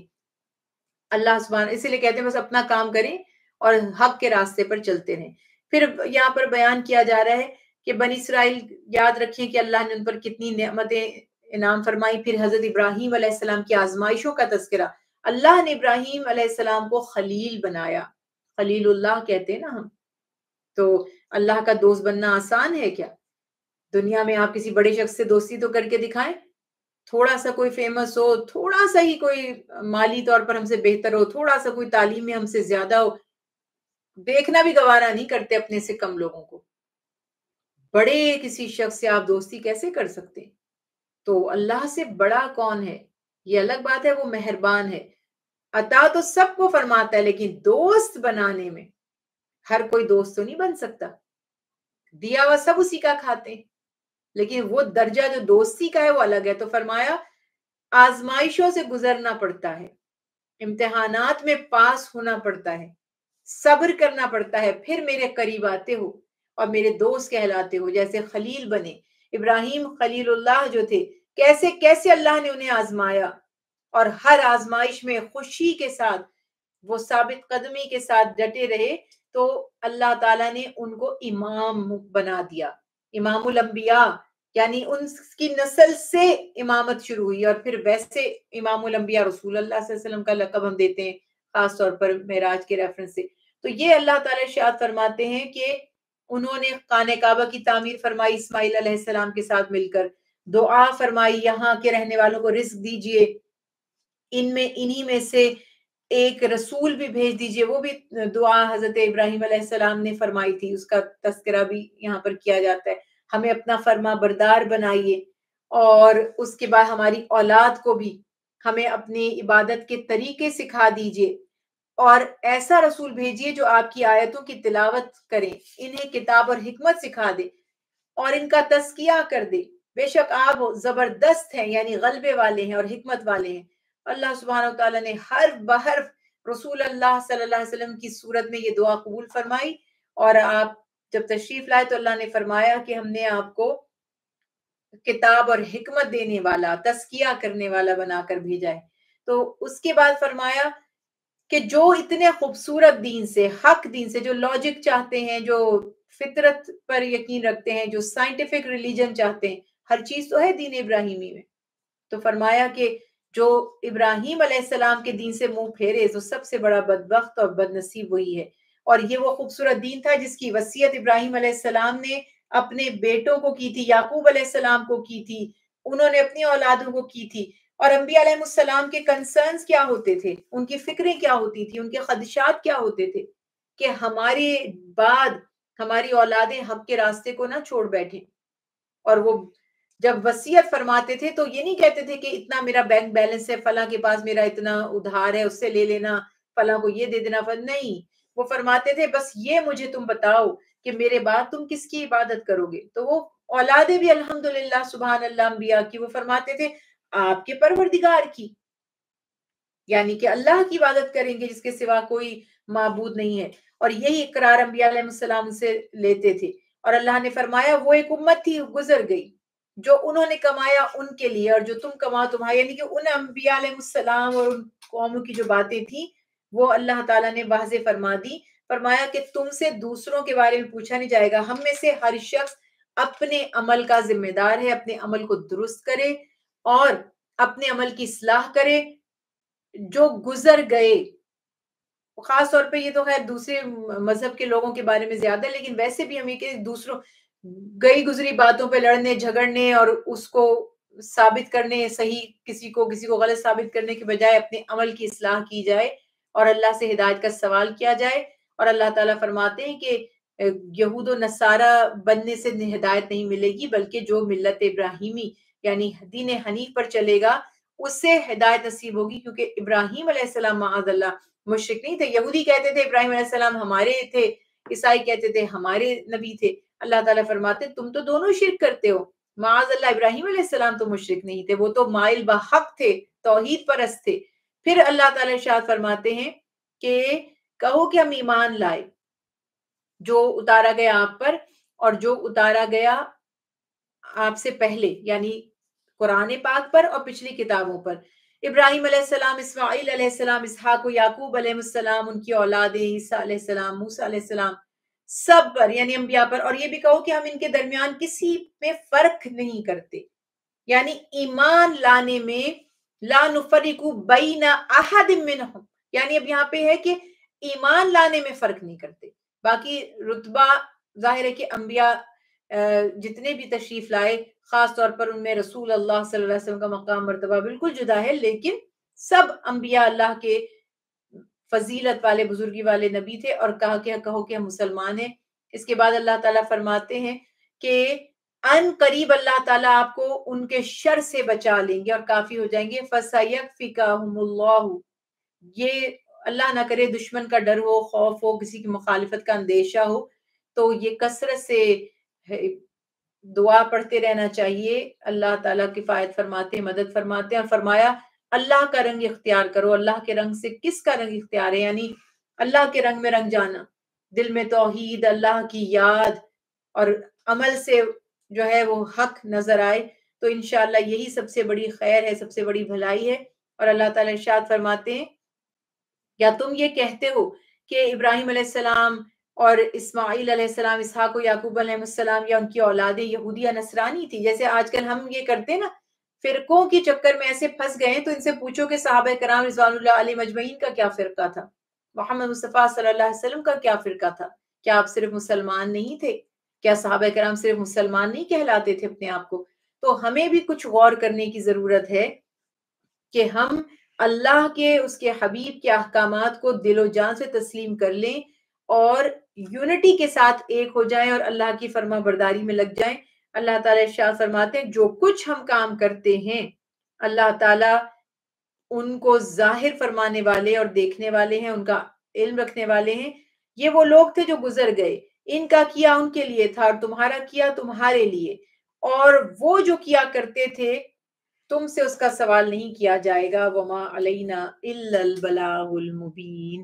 A: اللہ سبحانہ اسی لیے کہتے ہیں بس اپنا کام کریں اور حق کے راستے پر چلتے رہیں. پھر یہاں پر بیان کیا جا رہا ہے کہ بنی اسرائیل یاد رکھیں کہ اللہ نے ان پر کتنی نعمتیں انعام فرمائی. پھر حضرت ابراہیم علیہ السلام کی آزمائشوں کا تذکرہ. اللہ نے ابراہیم علیہ السلام کو خلیل بنایا، خلیل اللہ کہتے ہیں نا ہم. تو اللہ کا دوست بننا آسان ہے کیا؟ دنیا میں آپ کسی بڑے شخص سے دوستی تو کر کے دکھائیں. تھوڑا سا کوئی فیمس ہو، تھوڑا سا ہی کوئی مالی طور پر ہم سے بہتر ہو، تھوڑا سا کوئی تعلیم میں ہم سے زیادہ ہو، دیکھنا بھی گوارا نہیں کرتے اپنے سے کم لوگوں کو. بڑے کسی شخص سے آپ دوستی کیسے کر سکتے ہیں؟ تو اللہ سے بڑا کون ہے؟ یہ الگ بات ہے، وہ مہربان ہے. عطا تو سب کو فرماتا ہے، لیکن دوست بنانے میں ہر کوئی دوست تو نہیں بن سکتا. دیا ہوا سب اسی کا کھاتے ہیں، لیکن وہ درجہ جو دوستی کا ہے وہ الگ ہے. تو فرمایا آزمائشوں سے گزرنا پڑتا ہے، امتحانات میں پاس ہونا پڑتا ہے، صبر کرنا پڑتا ہے، پھر میرے قریب آتے ہو اور میرے دوست کہلاتے ہو. جیسے خلیل بنے ابراہیم خلیل اللہ جو تھے، کیسے کیسے اللہ نے انہیں آزمایا، اور ہر آزمائش میں خوشی کے ساتھ وہ ثابت قدمی کے ساتھ ڈٹے رہے، تو اللہ تعالیٰ نے ان کو امام بنا دیا. امام الانبیاء یعنی ان کی نسل سے امامت شروع ہوئی، اور پھر ویسے امام الانبیاء رسول اللہ صلی اللہ علیہ وسلم کا لقب ہم دیتے ہیں خاص طور پر معراج کے ریفرنس سے. تو یہ اللہ تعالیٰ ارشاد فرماتے ہیں کہ انہوں نے خانہ کعبہ کی تعمیر فرمائی اسماعیل علیہ السلام کے ساتھ مل کر، دعا فرمائی یہاں کے رہنے والوں کو رزق دیجئے، انہی میں سے ایک رسول بھی بھیج دیجئے. وہ بھی دعا حضرت ابراہیم علیہ السلام نے فرمائی تھی، اس کا تذکرہ بھی یہاں پر کیا جاتا ہے. ہمیں اپنا فرما بردار بنائیے، اور اس کے بعد ہماری اولاد کو بھی ہمیں اپنی عبادت کے طریقے سکھا دیجئے، اور ایسا رسول بھیجیے جو آپ کی آیتوں کی تلاوت کریں، انہیں کتاب اور حکمت سکھا دے اور ان کا تزکیہ کر دے. بے شک آپ زبردست ہیں، یعنی غلبے والے ہیں اور حکمت والے ہیں. اللہ سبحانہ وتعالیٰ نے ہر بحرف رسول اللہ صلی اللہ علیہ وسلم کی صورت میں یہ دعا قبول فرمائی، اور آپ جب تشریف لائے تو اللہ نے فرمایا کہ ہم نے آپ کو کتاب اور حکمت دینے والا، تزکیہ کرنے والا بنا کر بھیجا ہے. تو اس کے بعد فرمایا کہ جو اتنے خوبصورت دین سے، حق دین سے، جو لاجک چاہتے ہیں، جو فطرت پر یقین رکھتے ہیں، جو سائنٹیفک ریلیجن چاہتے ہیں، ہر چیز تو ہے دین ابراہیمی میں. تو فرمایا کہ جو ابراہیم علیہ السلام کے دین سے منہ پھیرے تو سب سے بڑا بدبخت اور بد نصیب وہی ہے. اور یہ وہ خوبصورت دین تھا جس کی وصیت ابراہیم علیہ السلام نے اپنے بیٹوں کو کی تھی، یعقوب علیہ السلام کو کی تھی، انہوں نے اپنی اولادوں کو کی تھی. اور انبیاء علیہ السلام کے کنسرنز کیا ہوتے تھے، ان کی فکریں کیا ہوتی تھی، ان کے خدشات کیا ہوتے تھے، کہ ہمارے بعد ہماری اولادیں حق کے راستے کو نہ چھوڑ بیٹھیں. اور وہ جب وصیت فرماتے تھے تو یہ نہیں کہتے تھے کہ اتنا میرا بینک بیلنس ہے، فلاں کے پاس میرا اتنا ادھار ہے، اس سے لے لینا، فلاں کو یہ دے دینا. نہیں، وہ فرماتے تھے بس یہ مجھے تم بتاؤ کہ میرے بعد تم کس کی عبادت کرو گے. تو وہ اولادیں بھی الحمدللہ سبحان اللہ انبیاء کی، وہ فرماتے تھے آپ کے پروردگار کی، یعنی کہ اللہ کی عبادت کریں گے جس کے سوا کوئی معبود نہیں ہے. اور یہی اقرار انبیاء علیہ السلام سے لیتے تھے. اور اللہ نے فرمایا وہ ایک امت تھی گزر گئی، جو انہوں نے کمایا ان کے لیے، اور جو تم کماؤ تمہارے، یعنی کہ ان انبیاء علیہ السلام اور ان قوموں کی جو باتیں تھیں وہ اللہ تعالیٰ نے واضح فرما دی. فرمایا کہ تم سے دوسروں کے بارے میں پوچھا نہیں جائے گا، ہم میں سے ہر شخص اپنے عمل کا ذمہ دار ہے، اپنے عمل کو درست کرے اور اپنے عمل کی اصلاح کرے. جو گزر گئے، خاص طور پہ یہ تو خیر دوسرے مذہب کے لوگوں کے بارے میں زیادہ، لیکن ویسے بھی ہمیں کہ دوسروں گئی گزری باتوں پہ لڑنے جھگڑنے اور اس کو ثابت کرنے، صحیح کسی کو غلط ثابت کرنے کے بجائے اپنے عمل کی اصلاح کی جائے اور اللہ سے ہدایت کا سوال کیا جائے. اور اللہ تعالیٰ فرماتے ہیں کہ یہود و نصارہ بننے سے ہدایت نہیں ملے گی، بلکہ جو ملت ابراہیمی یعنی دین حنیف پر چلے گا اس سے ہدایت نصیب ہوگی، کیونکہ ابراہیم علیہ السلام معاذ اللہ مشرک نہیں تھے۔ یہودی کہتے تھے ابراہیم علیہ السلام ہمارے تھے، عیسائی کہتے تھے ہمارے نبی تھے۔ اللہ تعالیٰ فرماتے تم تو دونوں شرک کرتے ہو۔ معاذ اللہ ابراہیم علیہ السلام تو مشرک نہیں تھے، وہ تو مائل بحق تھے، توحید پرست تھے۔ پھر اللہ تعالیٰ ارشاد فرماتے ہیں کہ کہو کہ ہم ایمان لائے جو اتارا گیا آپ پر اور جو اتارا گیا آپ سے پہلے، یعنی قرآن پاک پر اور پچھلی کتابوں پر۔ ابراہیم علیہ السلام، اسماعیل علیہ السلام، اسحاق و یعقوب علیہ السلام، ان کی اولادیں، عیسیٰ علیہ السلام، موسیٰ علیہ السلام، سب پر یعنی انبیاء پر۔ اور یہ بھی کہو کہ ہم ان کے درمیان کسی میں فرق نہیں کرتے، یعنی ایمان لانے میں لا نفرق بین احد منہم، یعنی اب یہاں پہ ہے کہ ایمان لانے میں فرق نہیں کرتے۔ باقی رتبہ ظاہر ہے کہ انبیاء جتنے بھی تشریف لائے، خاص طور پر ان میں رسول اللہ صلی اللہ علیہ وسلم کا مقام مرتبہ بالکل جدا ہے، لیکن سب انبیاء اللہ کے فضیلت والے، بزرگی والے نبی تھے۔ اور کہو کہ ہم مسلمان ہیں۔ اس کے بعد اللہ تعالیٰ فرماتے ہیں کہ ان قریب اللہ تعالیٰ آپ کو ان کے شر سے بچا لیں گے اور کافی ہو جائیں گے۔ فَسَيَكْفِكَهُمُ اللَّهُ، یہ اللہ نہ کرے دشمن کا ڈر ہو، خوف ہو، کسی کی مخالفت کا اندیشہ ہو، تو یہ کثرت سے دعا پڑھتے رہنا چاہیے۔ اللہ تعالیٰ کفایت فرماتے ہیں، مدد فرماتے ہیں، اور فرمایا اللہ کا رنگ اختیار کرو۔ اللہ کے رنگ سے کس کا رنگ اختیار ہے؟ یعنی اللہ کے رنگ میں رنگ جانا، دل میں توحید، اللہ کی یاد اور عمل سے جو ہے وہ حق نظر آئے، تو انشاءاللہ یہی سب سے بڑی خیر ہے، سب سے بڑی بھلائی ہے۔ اور اللہ تعالیٰ ارشاد فرماتے ہیں کیا تم یہ کہتے ہو کہ ابراہیم علیہ السلام اور اسماعیل علیہ السلام، اسحاق و یعقوب علیہ السلام یا ان کی اولادیں یہودی یا نصرانی تھی؟ جیسے آج کل ہم یہ کرتے نا، فرقوں کی چکر میں ایسے پھنس گئے ہیں، تو ان سے پوچھو کہ صحابہ کرام رضوان اللہ علیہ مجمعین کا کیا فرقہ تھا، محمد مصطفیٰ صلی اللہ علیہ وسلم کا کیا فرقہ تھا؟ کیا آپ صرف مسلمان نہیں تھے؟ کیا صحابہ کرام صرف مسلمان نہیں کہلاتے تھے اپنے آپ کو؟ تو ہمیں بھی کچھ غور کرنے کی ضرورت ہے کہ ہم اللہ کے، اس کے حبیب کے احکامات کو دل و جان سے تسلیم کر لیں اور یونٹی کے ساتھ ایک ہو جائیں اور اللہ کی فرما برداری میں لگ جائیں۔ اللہ تعالیٰ ارشاد فرماتے ہیں جو کچھ ہم کام کرتے ہیں اللہ تعالیٰ ان کو ظاہر فرمانے والے اور دیکھنے والے ہیں، ان کا علم رکھنے والے ہیں۔ یہ وہ لوگ تھے جو گزر گئے، ان کا کیا ان کے لیے تھا اور تمہارا کیا تمہارے لیے، اور وہ جو کیا کرتے تھے تم سے اس کا سوال نہیں کیا جائے گا۔ وما علینا الا البلاغ المبین۔